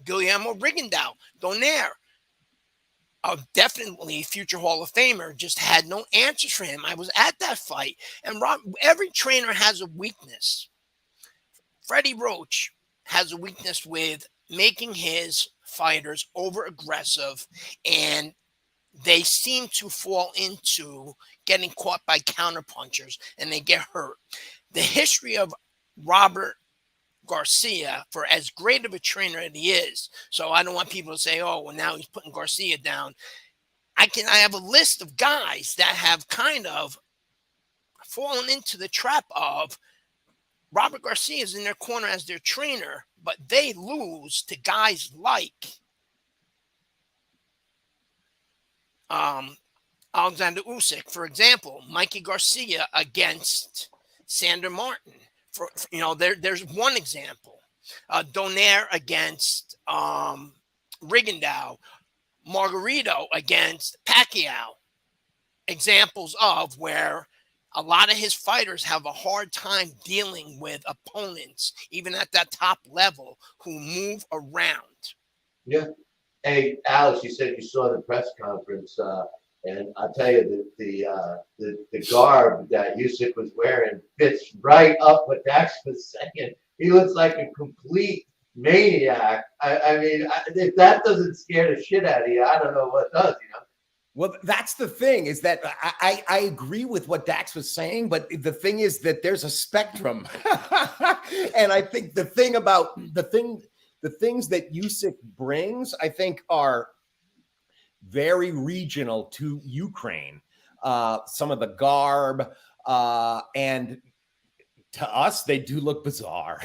Guillermo Rigondeaux. Donaire, definitely future Hall of Famer, just had no answers for him. I was at that fight. And every trainer has a weakness. Freddie Roach has a weakness with making his fighters over aggressive, and they seem to fall into getting caught by counterpunchers and they get hurt. The history of Robert Garcia, for as great of a trainer as he is, so I don't want people to say, oh, well, now he's putting Garcia down. I have a list of guys that have kind of fallen into the trap of Robert Garcia is in their corner as their trainer, but they lose to guys like Oleksandr Usyk, for example, Mikey Garcia against Sander Martin. You know, there's one example. Donaire against Rigondeaux, Margarito against Pacquiao. Examples of where a lot of his fighters have a hard time dealing with opponents, even at that top level, who move around. Yeah. Hey, Alex, you said you saw the press conference, and I'll tell you that the garb that Usyk was wearing fits right up what Dax was saying. He looks like a complete maniac. I mean, if that doesn't scare the shit out of you, I don't know what does, you know? Well, that's the thing, is that I agree with what Dax was saying, but the thing is that there's a spectrum. And I think the thing about the things that Usyk brings, I think, are very regional to Ukraine. Some of the garb, and to us, they do look bizarre.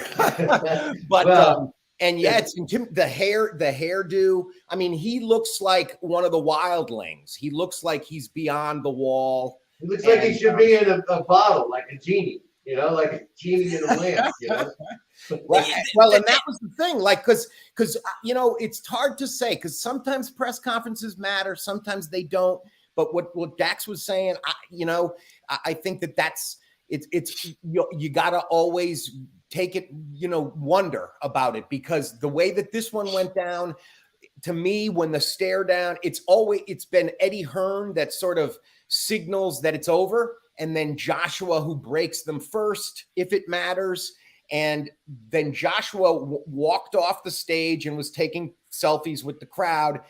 But Well, and yeah, it's the hairdo. I mean, he looks like one of the wildlings. He looks like he's beyond the wall. It looks like he should be in a bottle, like a genie, you know, like a genie in a lamp, you know? Right. Well, and that was the thing, like, because you know, it's hard to say, because sometimes press conferences matter, sometimes they don't. But what Dax was saying, I think that's you got to always take it, wonder about it, because the way that this one went down, to me, when the stare down, it's been Eddie Hearn that sort of signals that it's over, and then Joshua who breaks them first, if it matters. And then Joshua walked off the stage and was taking selfies with the crowd.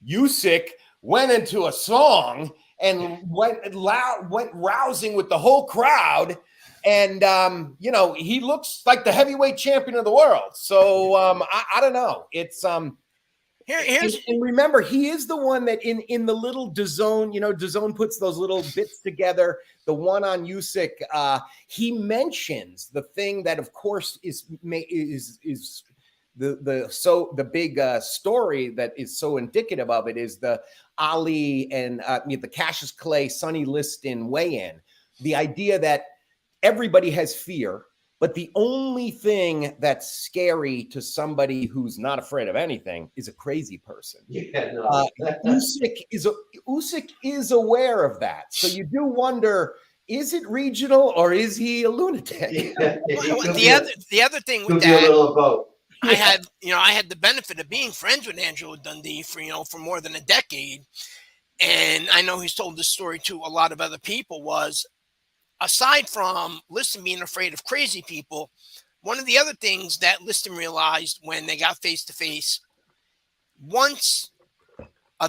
Usyk went into a song and went rousing with the whole crowd. And, he looks like the heavyweight champion of the world. So I don't know. It's and remember, he is the one that in the little DAZN, DAZN puts those little bits together. The one on Usyk, he mentions the thing that, of course, is the big story that is so indicative of it is the Ali and the Cassius Clay, Sonny Liston weigh-in. The idea that everybody has fear, But the only thing that's scary to somebody who's not afraid of anything is a crazy person. Yeah, no. Usyk is aware of that. So you do wonder, is it regional or is he a lunatic? Yeah, The other thing with could be a that, little of both. I had the benefit of being friends with Angelo Dundee for more than a decade, and I know he's told this story to a lot of other people. Was aside from Liston being afraid of crazy people, one of the other things that Liston realized when they got face to face, once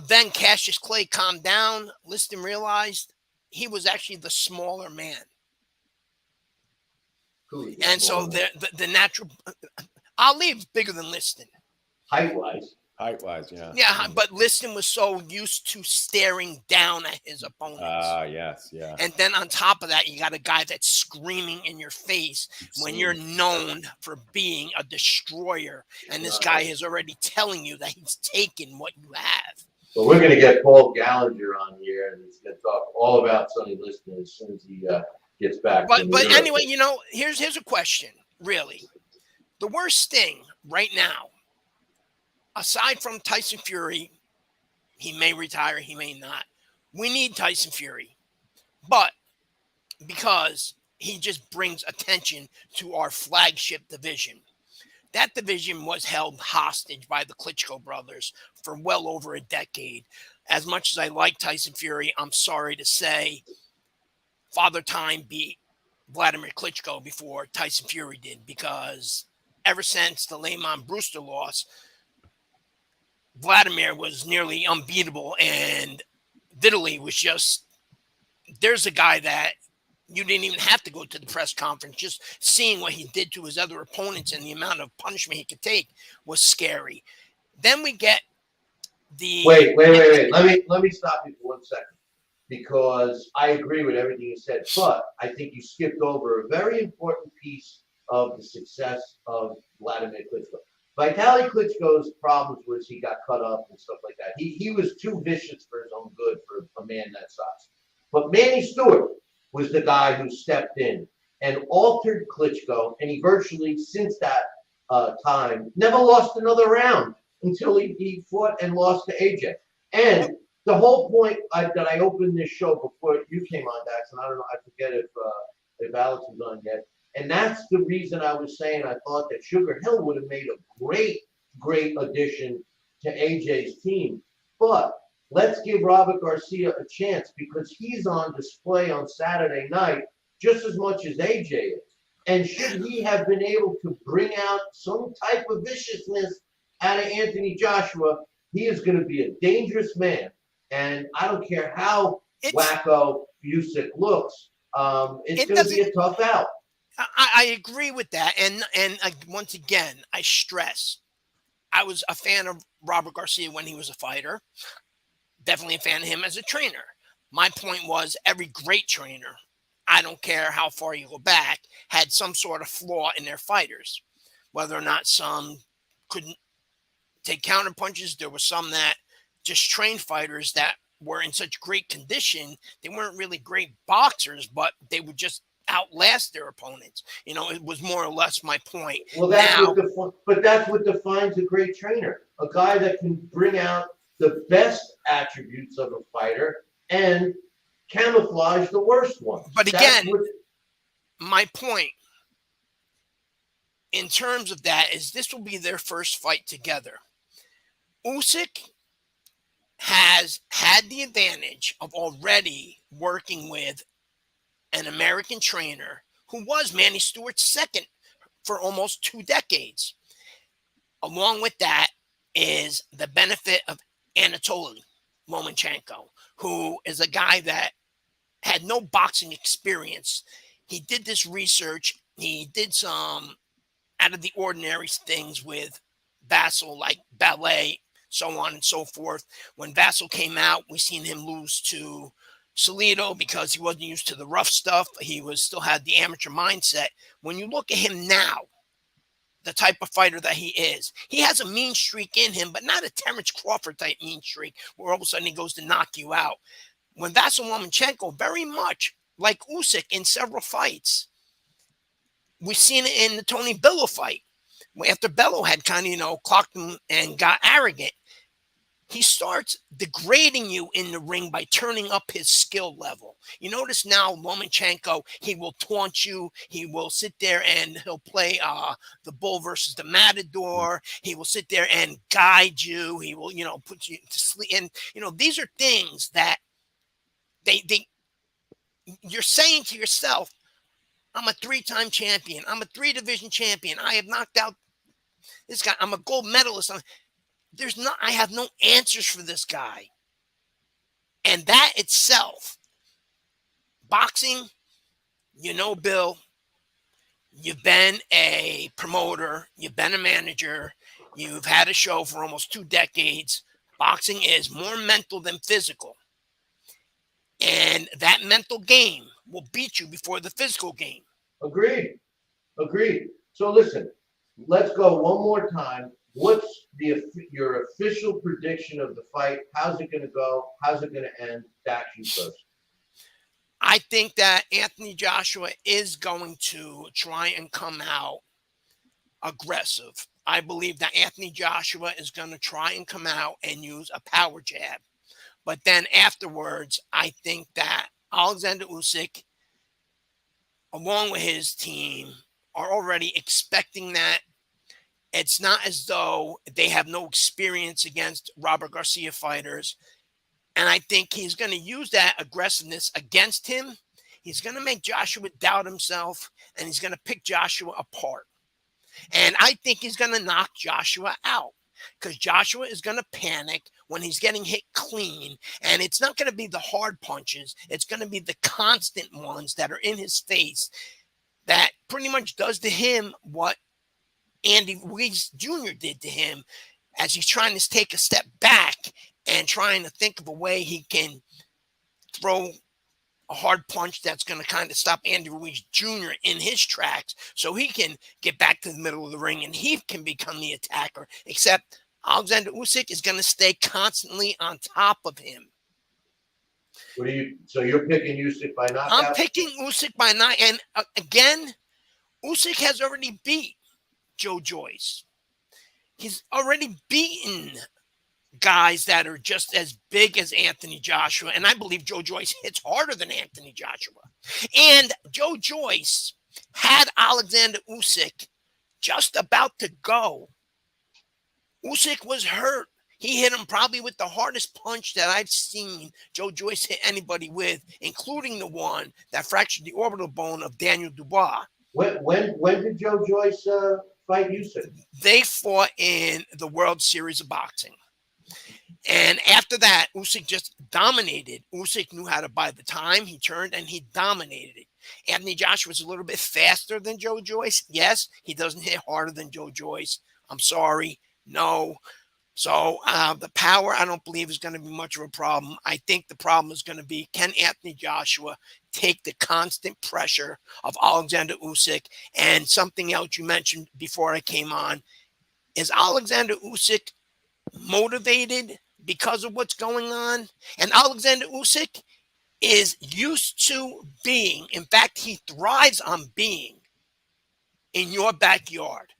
then Cassius Clay calmed down, Liston realized he was actually the smaller man. And so the natural Ali was bigger than Liston. Height-wise, yeah. Yeah, but Liston was so used to staring down at his opponents. Yes, yeah. And then on top of that, you got a guy that's screaming in your face when you're known for being a destroyer. And this guy is already telling you that he's taken what you have. Well, we're going to get Paul Gallinger on here, and he's going to talk all about Sonny Liston as soon as he gets back. But anyway, here's a question, really. The worst thing right now, aside from Tyson Fury, he may retire, he may not. We need Tyson Fury. But because he just brings attention to our flagship division. That division was held hostage by the Klitschko brothers for well over a decade. As much as I like Tyson Fury, I'm sorry to say Father Time beat Vladimir Klitschko before Tyson Fury did, because ever since the Layman Brewster loss, Vladimir was nearly unbeatable, and Vitaly was just, there's a guy that you didn't even have to go to the press conference. Just seeing what he did to his other opponents and the amount of punishment he could take was scary. Then we get the wait. Let me stop you for 1 second, because I agree with everything you said, but I think you skipped over a very important piece of the success of Vladimir Klitschko. Vitaly Klitschko's problems was he got cut up and stuff like that. He was too vicious for his own good for a man that size. But Manny Stewart was the guy who stepped in and altered Klitschko, and he virtually, since that time, never lost another round until he fought and lost to AJ. And the whole point that I opened this show before you came on, Dax, and I don't know, I forget if Alex was on yet, and that's the reason I was saying I thought that Sugar Hill would have made a great addition to AJ's team. But let's give Robert Garcia a chance, because he's on display on Saturday night just as much as AJ is. And should he have been able to bring out some type of viciousness out of Anthony Joshua, he is going to be a dangerous man. And I don't care how wacko Usyk looks, it's going to be a tough out. I agree with that. And once again, I stress, I was a fan of Robert Garcia when he was a fighter. Definitely a fan of him as a trainer. My point was, every great trainer, I don't care how far you go back, had some sort of flaw in their fighters. Whether or not some couldn't take counter punches, there were some that just trained fighters that were in such great condition. They weren't really great boxers, but they would just outlast their opponents. It was more or less my point. Well, that's what defines a great trainer. A guy that can bring out the best attributes of a fighter and camouflage the worst ones. But again, my point in terms of that is this will be their first fight together. Usyk has had the advantage of already working with an American trainer who was Manny Stewart's second for almost 2 decades. Along with that is the benefit of Anatoly Lomachenko, who is a guy that had no boxing experience. He did this research. He did some out of the ordinary things with Vasyl, like ballet, so on and so forth. When Vasyl came out, we seen him lose to Salido because he wasn't used to the rough stuff. He still had the amateur mindset. When you look at him now, the type of fighter that he has a mean streak in him, but not a Terrence Crawford type mean streak where all of a sudden he goes to knock you out. When Vasyl Lomachenko, very much like Usyk in several fights, We've seen it in the Tony Bellew fight. After Bellew had kind of, clocked him and got arrogant, he starts degrading you in the ring by turning up his skill level. You notice now Lomachenko, he will taunt you. He will sit there and he'll play the bull versus the matador. He will sit there and guide you. He will, put you to sleep. And, these are things that you're saying to yourself, I'm a 3-time champion. I'm a 3-division champion. I have knocked out this guy. I'm a gold medalist. I have no answers for this guy. And that itself, boxing, Bill, you've been a promoter, you've been a manager, you've had a show for almost 2 decades. Boxing is more mental than physical. And that mental game will beat you before the physical game. Agreed. So listen, let's go one more time. What's your official prediction of the fight? How's it going to go? How's it going to end? Dax, you first. I think that Anthony Joshua is going to try and come out aggressive. I believe that Anthony Joshua is going to try and come out and use a power jab. But then afterwards, I think that Oleksandr Usyk, along with his team, are already expecting that. It's not as though they have no experience against Robert Garcia fighters. And I think he's going to use that aggressiveness against him. He's going to make Joshua doubt himself, and he's going to pick Joshua apart. And I think he's going to knock Joshua out, because Joshua is going to panic when he's getting hit clean. And it's not going to be the hard punches. It's going to be the constant ones that are in his face that pretty much does to him what Andy Ruiz Jr. did to him, as he's trying to take a step back and trying to think of a way he can throw a hard punch that's going to kind of stop Andy Ruiz Jr. in his tracks, so he can get back to the middle of the ring and he can become the attacker. Except Oleksandr Usyk is going to stay constantly on top of him. So you're picking Usyk by knockout? I'm picking Usyk by knockout. And again, Usyk has already beat Joe Joyce. He's already beaten guys that are just as big as Anthony Joshua. And I believe Joe Joyce hits harder than Anthony Joshua. And Joe Joyce had Oleksandr Usyk just about to go. Usyk was hurt. He hit him probably with the hardest punch that I've seen Joe Joyce hit anybody with, including the one that fractured the orbital bone of Daniel Dubois. When did Joe Joyce fight Usyk? They fought in the World Series of Boxing. And after that, Usyk just dominated. Usyk knew how to buy the time. He turned and he dominated it. Anthony Joshua was a little bit faster than Joe Joyce. Yes, he doesn't hit harder than Joe Joyce. I'm sorry. No. So the power, I don't believe, is going to be much of a problem. I think the problem is going to be, can Anthony Joshua take the constant pressure of Oleksandr Usyk? And something else you mentioned before I came on, is Oleksandr Usyk motivated because of what's going on? And Oleksandr Usyk is used to being, in fact, he thrives on being in your backyard.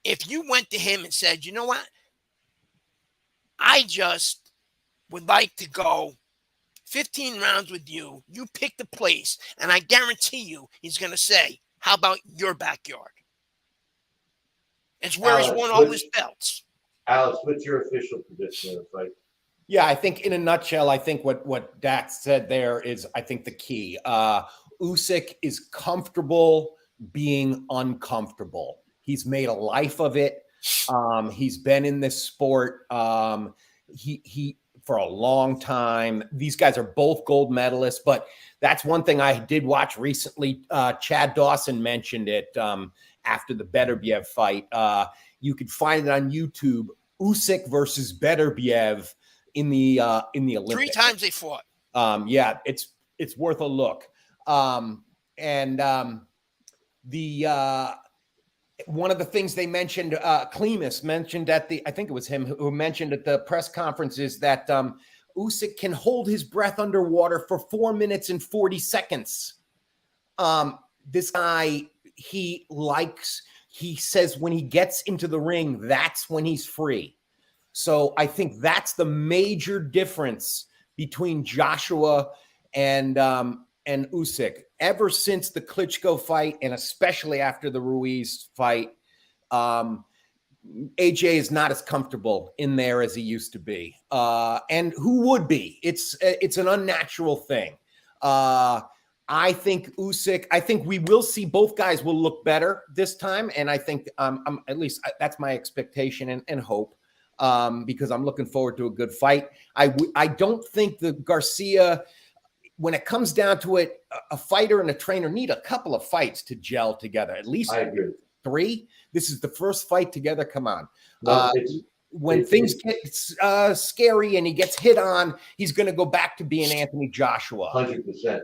If you went to him and said, you know what, I just would like to go 15 rounds with you, you pick the place, and I guarantee you he's going to say, how about your backyard? It's where he's won all his belts. Alex, what's your official prediction of the fight? Yeah, I think in a nutshell, I think what Dax said there is, I think, the key. Usyk is comfortable being uncomfortable. He's made a life of it. He's been in this sport he for a long time. These guys are both gold medalists, but that's one thing I did watch recently. Chad Dawson mentioned it after the Beterbiev fight. You could find it on YouTube. Usyk versus Beterbiev in the Olympics. 3 times they fought. Yeah, it's worth a look. One of the things they mentioned, Klimas mentioned I think it was him who mentioned at the press conference, is that Usyk can hold his breath underwater for 4 minutes and 40 seconds. This guy he says when he gets into the ring, that's when he's free. So I think that's the major difference between Joshua and Usyk. Ever since the Klitschko fight, and especially after the Ruiz fight, AJ is not as comfortable in there as he used to be. And who would be? It's an unnatural thing. I think we will see both guys will look better this time. And I think at least that's my expectation and hope, because I'm looking forward to a good fight. I don't think the Garcia, when it comes down to it, a fighter and a trainer need a couple of fights to gel together, at least I agree. 3. This is the first fight together. Come on. No, When things get scary and he gets hit on, he's going to go back to being Anthony Joshua. 100%.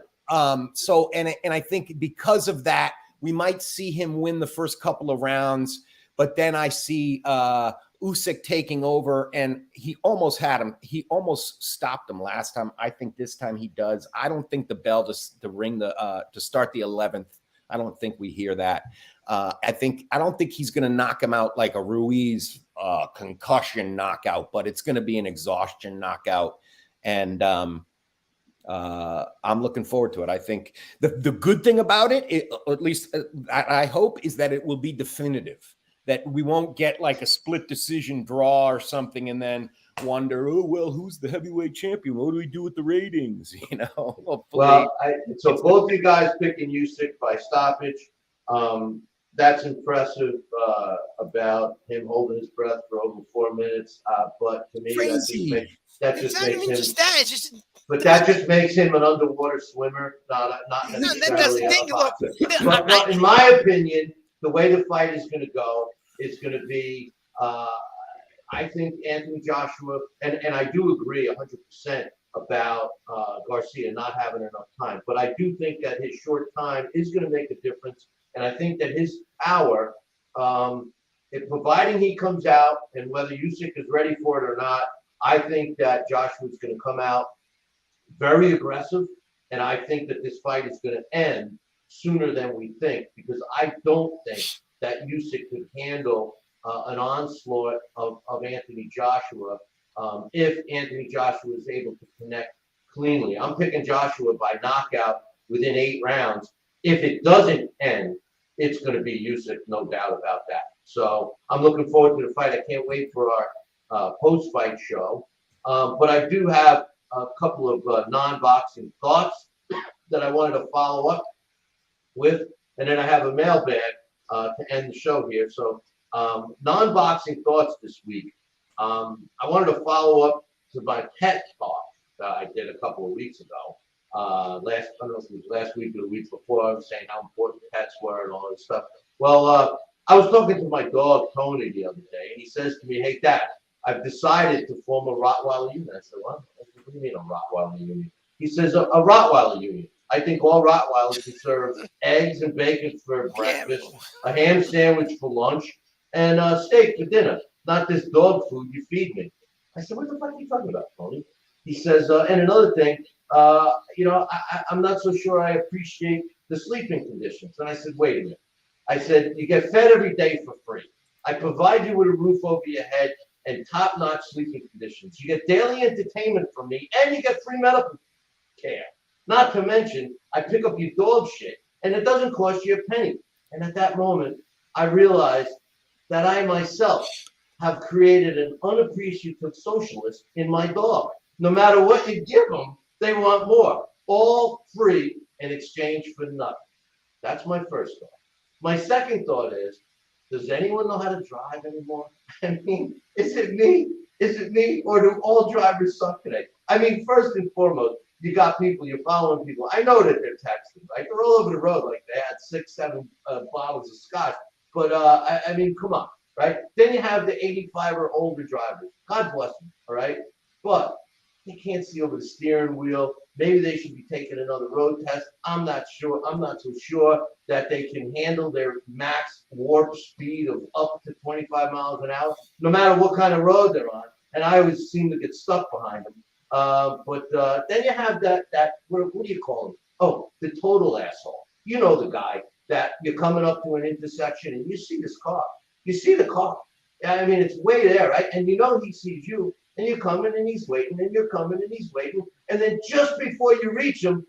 So I think because of that, we might see him win the first couple of rounds, but then I see Usyk taking over, and he almost had him. He almost stopped him last time. I think this time he does. I don't think the bell to ring to start the 11th. I don't think we hear that. I don't think he's going to knock him out like a Ruiz concussion knockout, but it's going to be an exhaustion knockout. And I'm looking forward to it. I think the good thing about it, at least I hope, is that it will be definitive, that we won't get like a split decision draw or something and then wonder, oh, well, who's the heavyweight champion? What do we do with the ratings? Well, so both you guys picking Usyk by stoppage. That's impressive about him holding his breath for over 4 minutes. But to me, that just makes him an underwater swimmer, not necessarily a boxer. But in my opinion, the way the fight is going to go is going to be, I think Anthony Joshua, and I do agree 100% about Garcia not having enough time. But I do think that his short time is going to make a difference. And I think that his power, providing he comes out, and whether Usyk is ready for it or not, I think that Joshua's going to come out very aggressive. And I think that this fight is going to end sooner than we think, because I don't think that Usyk could handle an onslaught of Anthony Joshua if Anthony Joshua is able to connect cleanly. I'm picking Joshua by knockout within 8 rounds. If it doesn't end, it's going to be Usyk, no doubt about that. So I'm looking forward to the fight. I can't wait for our post-fight show. But I do have a couple of non-boxing thoughts that I wanted to follow up with, and then I have a mailbag to end the show here. So non-boxing thoughts this week. I wanted to follow up to my pet talk that I did a couple of weeks ago. I don't know if it was last week or the week before. I was saying how important pets were and all this stuff. Well, I was talking to my dog Tony the other day, and he says to me, "Hey, Dad, I've decided to form a Rottweiler union." I said, "What do you mean a Rottweiler union?" He says, "A Rottweiler union. I think all Rottweilers deserve eggs and bacon for breakfast, a ham sandwich for lunch, and steak for dinner. Not this dog food you feed me." I said, "What the fuck are you talking about, Tony?" He says, and another thing, I'm not so sure I appreciate the sleeping conditions. And I said, wait a minute. I said, you get fed every day for free. I provide you with a roof over your head and top-notch sleeping conditions. You get daily entertainment from me, and you get free medical care. Not to mention, I pick up your dog shit, and it doesn't cost you a penny. And at that moment, I realized that I myself have created an unappreciative socialist in my dog. No matter what you give them, they want more. All free in exchange for nothing. That's my first thought. My second thought is, does anyone know how to drive anymore? I mean, is it me? Is it me? Or do all drivers suck today? I mean, first and foremost, you got people, you're following people. I know that they're texting, right? They're all over the road like they had 6, 7 bottles of scotch. But, I mean, come on, right? Then you have the 85 or older drivers. God bless them, all right? But they can't see over the steering wheel. Maybe they should be taking another road test. I'm not sure. I'm not so sure that they can handle their max warp speed of up to 25 miles an hour, no matter what kind of road they're on. And I always seem to get stuck behind them. But then you have that what do you call him? Oh, the total asshole. You know the guy. that you're coming up to an intersection and you see this car. You see the car. I mean, it's way there, right? And you know he sees you, and you're coming and he's waiting, and you're coming and he's waiting. And then just before you reach him,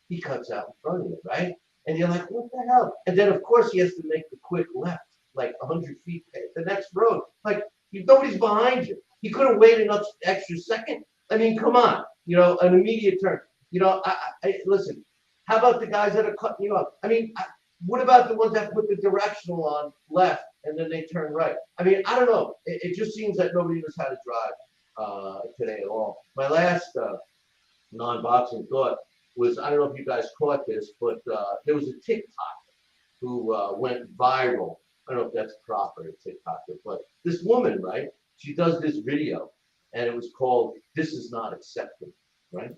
he cuts out in front of you, right? And you're like, what the hell? And then, of course, he has to make the quick left, like 100 feet the next road. Like, nobody's behind you. He could have waited an extra second. I mean, come on. You know, an immediate turn. You know, listen, how about the guys that are cutting you up? I mean, what about the ones that put the directional on left and then they turn right? I mean, I don't know. It just seems that nobody knows how to drive today at all. My last non-boxing thought was, I don't know if you guys caught this, but there was a TikToker who went viral. I don't know if that's proper, a TikToker, but this woman, right? She does this video, and it was called "This Is Not Acceptable," right?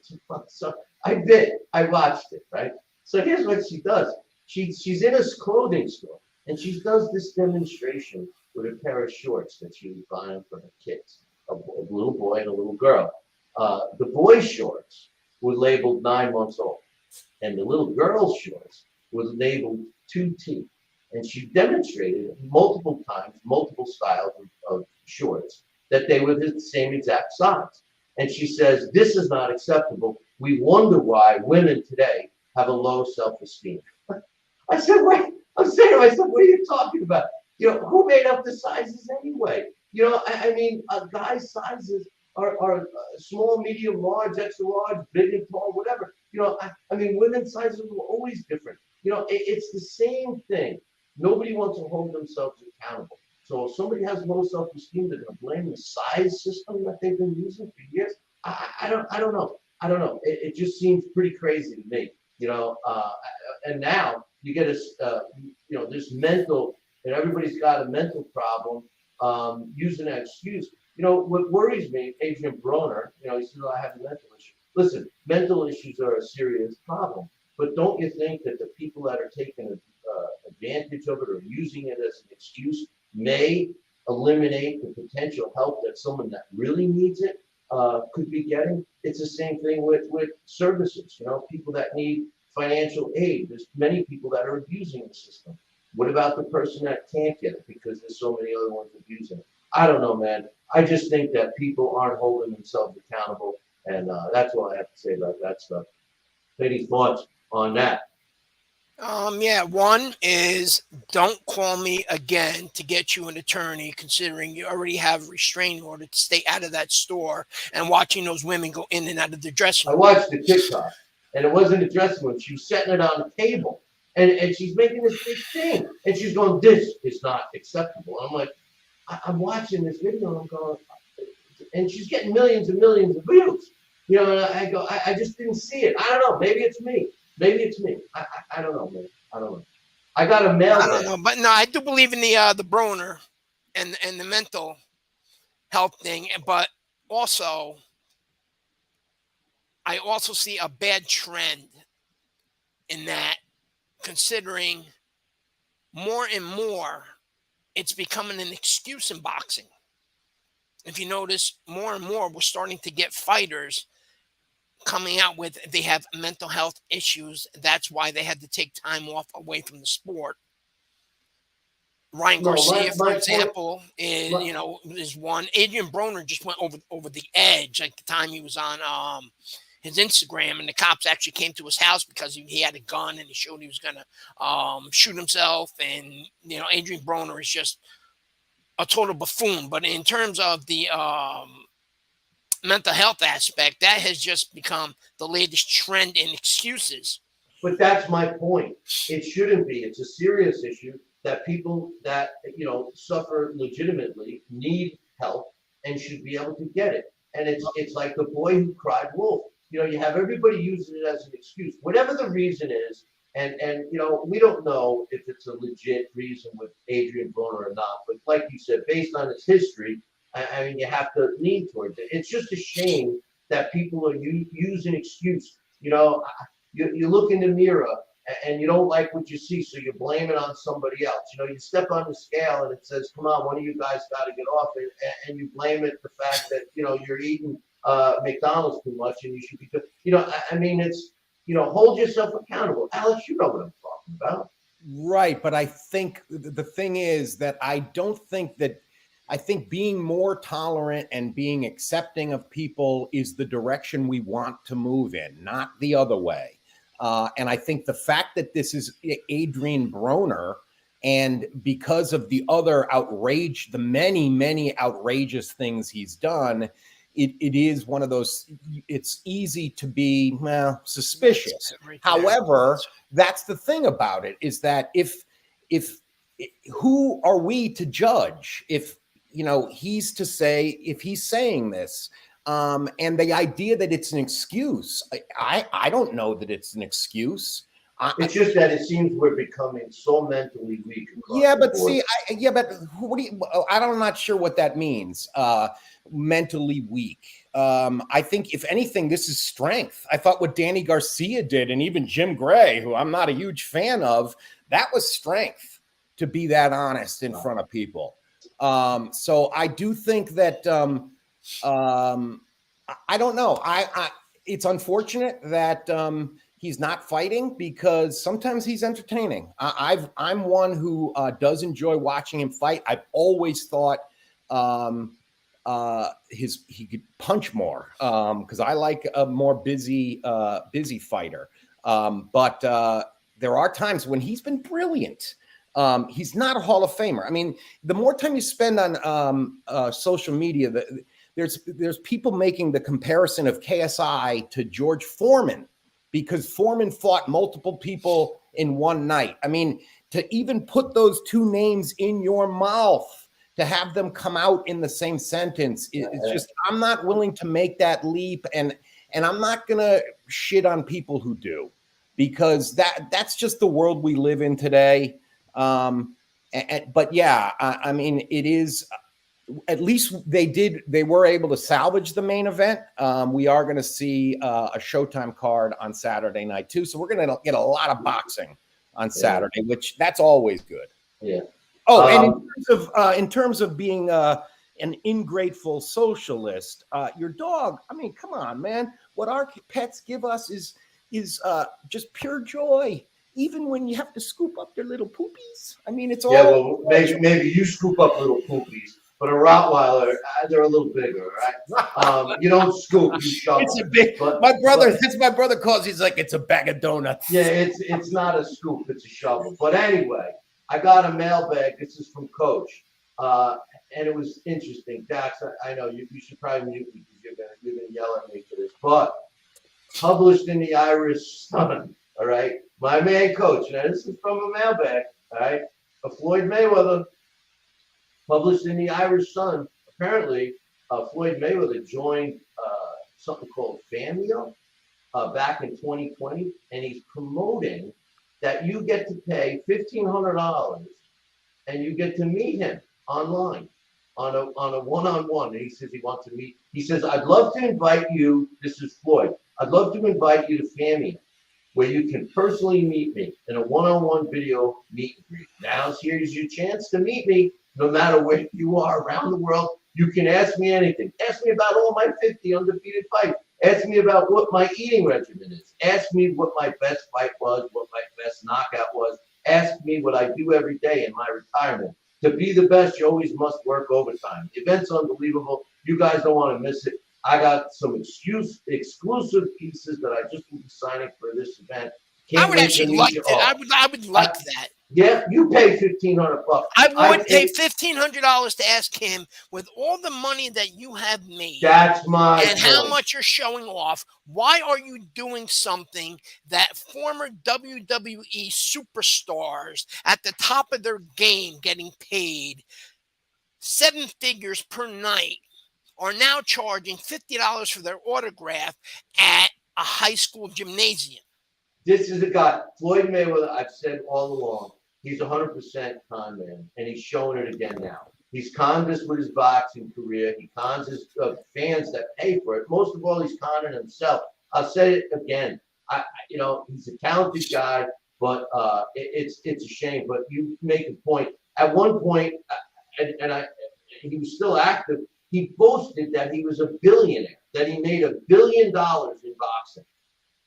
So I watched it, right? So here's what she does. She's in a clothing store, and she does this demonstration with a pair of shorts that she was buying for her kids, a little boy and a little girl. The boy's shorts were labeled 9 months old, and the little girl's shorts were labeled 2T. And she demonstrated multiple times, multiple styles of shorts, that they were the same exact size. And she says, this is not acceptable. We wonder why women today have a low self-esteem. I said, wait, I'm saying to myself, what are you talking about? You know, who made up the sizes anyway? You know, I mean, guys' sizes are small, medium, large, extra large, big and tall, whatever. You know, I mean, women's sizes were always different. You know, it's the same thing. Nobody wants to hold themselves accountable. So if somebody has low self-esteem, they're going to blame the size system that they've been using for years. I don't know. I don't know. It just seems pretty crazy to me. You know, and now you get you know, this mental, and everybody's got a mental problem using that excuse. You know, what worries me, Adrian Broner, you know, he says, I have a mental issue. Listen, mental issues are a serious problem. But don't you think that the people that are taking advantage of it or using it as an excuse may eliminate the potential help that someone that really needs it could be getting? It's the same thing with services. You know, people that need financial aid. There's many people that are abusing the system. What about the person that can't get it because there's so many other ones abusing it? I don't know, man. I just think that people aren't holding themselves accountable, and that's all I have to say about that stuff. Any thoughts on that? Yeah, one is don't call me again to get you an attorney, considering you already have a restraining order to stay out of that store and watching those women go in and out of the dressing I room. watched the TikTok, and it wasn't a dressing room. She was setting it on the table, and she's making this big thing, and she's going, "This is not acceptable." And I'm like, I'm watching this video, and I'm going, and she's getting millions and millions of views. You know, and I go, I just didn't see it. I don't know. Maybe it's me. Maybe it's me. I don't know, man. I don't know. I got a mail. I don't know, but no, I do believe in the Broner and the mental health thing, but also I also see a bad trend in that, considering more and more it's becoming an excuse in boxing. If you notice, more and more we're starting to get fighters coming out with they have mental health issues. That's why they had to take time off away from the sport. Ryan No, Garcia, for my example, is my, you know is one. Adrian Broner just went over the edge. Like the time he was on his Instagram, and the cops actually came to his house because he had a gun and he showed he was gonna shoot himself. And you know, Adrian Broner is just a total buffoon. But in terms of the mental health aspect, that has just become the latest trend in excuses. But that's my point. It shouldn't be. It's a serious issue that people that, you know, suffer legitimately need help and should be able to get it. And it's like the boy who cried wolf. You know, you have everybody using it as an excuse, whatever the reason is. And you know, we don't know if it's a legit reason with Adrian Broner or not. But like you said, based on its history, I mean, you have to lean towards it. It's just a shame that people are using excuse. You know, you look in the mirror and you don't like what you see, so you blame it on somebody else. You know, you step on the scale and it says, come on, one of you guys got to get off it, and you blame it the fact that, you know, you're eating McDonald's too much and you should be good. You know, I mean, it's, you know, hold yourself accountable. Alex, you know what I'm talking about. Right, but I think the thing is that I don't think that I think being more tolerant and being accepting of people is the direction we want to move in, not the other way. And I think the fact that this is Adrian Broner, and because of the other outrage, the many, many outrageous things he's done, it is one of those, it's easy to be, well, suspicious. Right there. However, that's the thing about it, is that if who are we to judge if, you know, he's to say, if he's saying this, and the idea that it's an excuse, I don't know that it's an excuse. It's just that it seems we're becoming so mentally weak. Yeah, but see, what do you? I'm not sure what that means. Mentally weak. I think, if anything, this is strength. I thought what Danny Garcia did, and even Jim Gray, who I'm not a huge fan of, that was strength, to be that honest in front of people. So I do think that I don't know. It's unfortunate that he's not fighting, because sometimes he's entertaining. I'm one who does enjoy watching him fight. I've always thought he could punch more, because I like a more busy fighter. But there are times when he's been brilliant. He's not a Hall of Famer. I mean, the more time you spend on social media, there's people making the comparison of KSI to George Foreman, because Foreman fought multiple people in one night. I mean, to even put those two names in your mouth, to have them come out in the same sentence, it's just, I'm not willing to make that leap, and I'm not gonna shit on people who do, because that's just the world we live in today. But yeah, I mean, it is. At least they were able to salvage the main event. We are going to see a Showtime card on Saturday night too. So we're going to get a lot of boxing on Saturday, which that's always good. Yeah. Oh, and in terms of being an ingrateful socialist, your dog, I mean, come on, man. What our pets give us is just pure joy. Even when you have to scoop up their little poopies. I mean, it's all. Yeah, well, maybe you scoop up little poopies. But a Rottweiler, they're a little bigger, right? You don't scoop, you shovel. It's a big. My brother calls. He's like, it's a bag of donuts. Yeah, it's not a scoop, it's a shovel. But anyway, I got a mailbag. This is from Coach, and it was interesting. Dax, I know you should probably mute me, because you're gonna yell at me for this. But published in the Irish Sun. All right, my man Coach. Now this is from a mailbag. All right, of Floyd Mayweather. Published in the Irish Sun. Apparently, Floyd Mayweather joined something called Famio back in 2020, and he's promoting that you get to pay $1,500 and you get to meet him online on a one-on-one. And he says he wants to meet. He says, I'd love to invite you. This is Floyd. I'd love to invite you to Famio, where you can personally meet me in a one-on-one video meet and greet. Now here's your chance to meet me. No matter where you are around the world, you can ask me anything. Ask me about all my 50 undefeated fights. Ask me about what my eating regimen is. Ask me what my best fight was, what my best knockout was. Ask me what I do every day in my retirement. To be the best, you always must work overtime. The event's unbelievable. You guys don't want to miss it. I got some exclusive pieces that I just will be signing for this event. I would actually like that. I would like that. Yeah, you pay $1,500. I would pay $1,500 to ask him, with all the money that you have made, that's my and how much you're showing off, why are you doing something that former WWE superstars at the top of their game, getting paid 7 figures per night, are now charging $50 for their autograph at a high school gymnasium? This is a guy, Floyd Mayweather, I've said all along, he's 100% con man, and he's showing it again now. He's conned us with his boxing career. He cons his fans that pay for it. Most of all, he's conning himself. I'll say it again. He's a talented guy, but it's a shame. But you make a point. At one point, he was still active. He boasted that he was a billionaire, that he made $1 billion in boxing.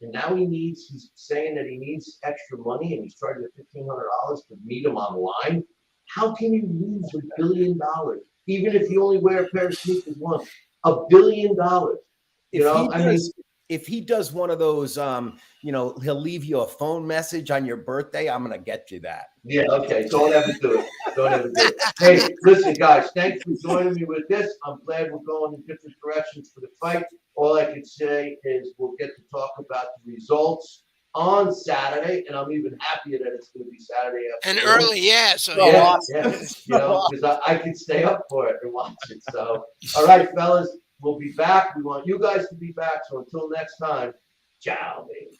and now he's saying that he needs extra money, and he's charging $1,500 to meet him online. How can you lose $1 billion, even if you only wear a pair of sneakers once? $1 billion. If he does one of those, he'll leave you a phone message on your birthday. I'm gonna get you that. Yeah, okay. Don't ever do it. Don't ever do it. Hey, listen, guys, thanks for joining me with this. I'm glad we're going in different directions for the fight. All I can say is we'll get to talk about the results on Saturday, and I'm even happier that it's going to be Saturday And afternoon. early, yeah. So Yeah, because I can stay up for it and watch it. So, all right, fellas, we'll be back. We want you guys to be back. So until next time, ciao, baby.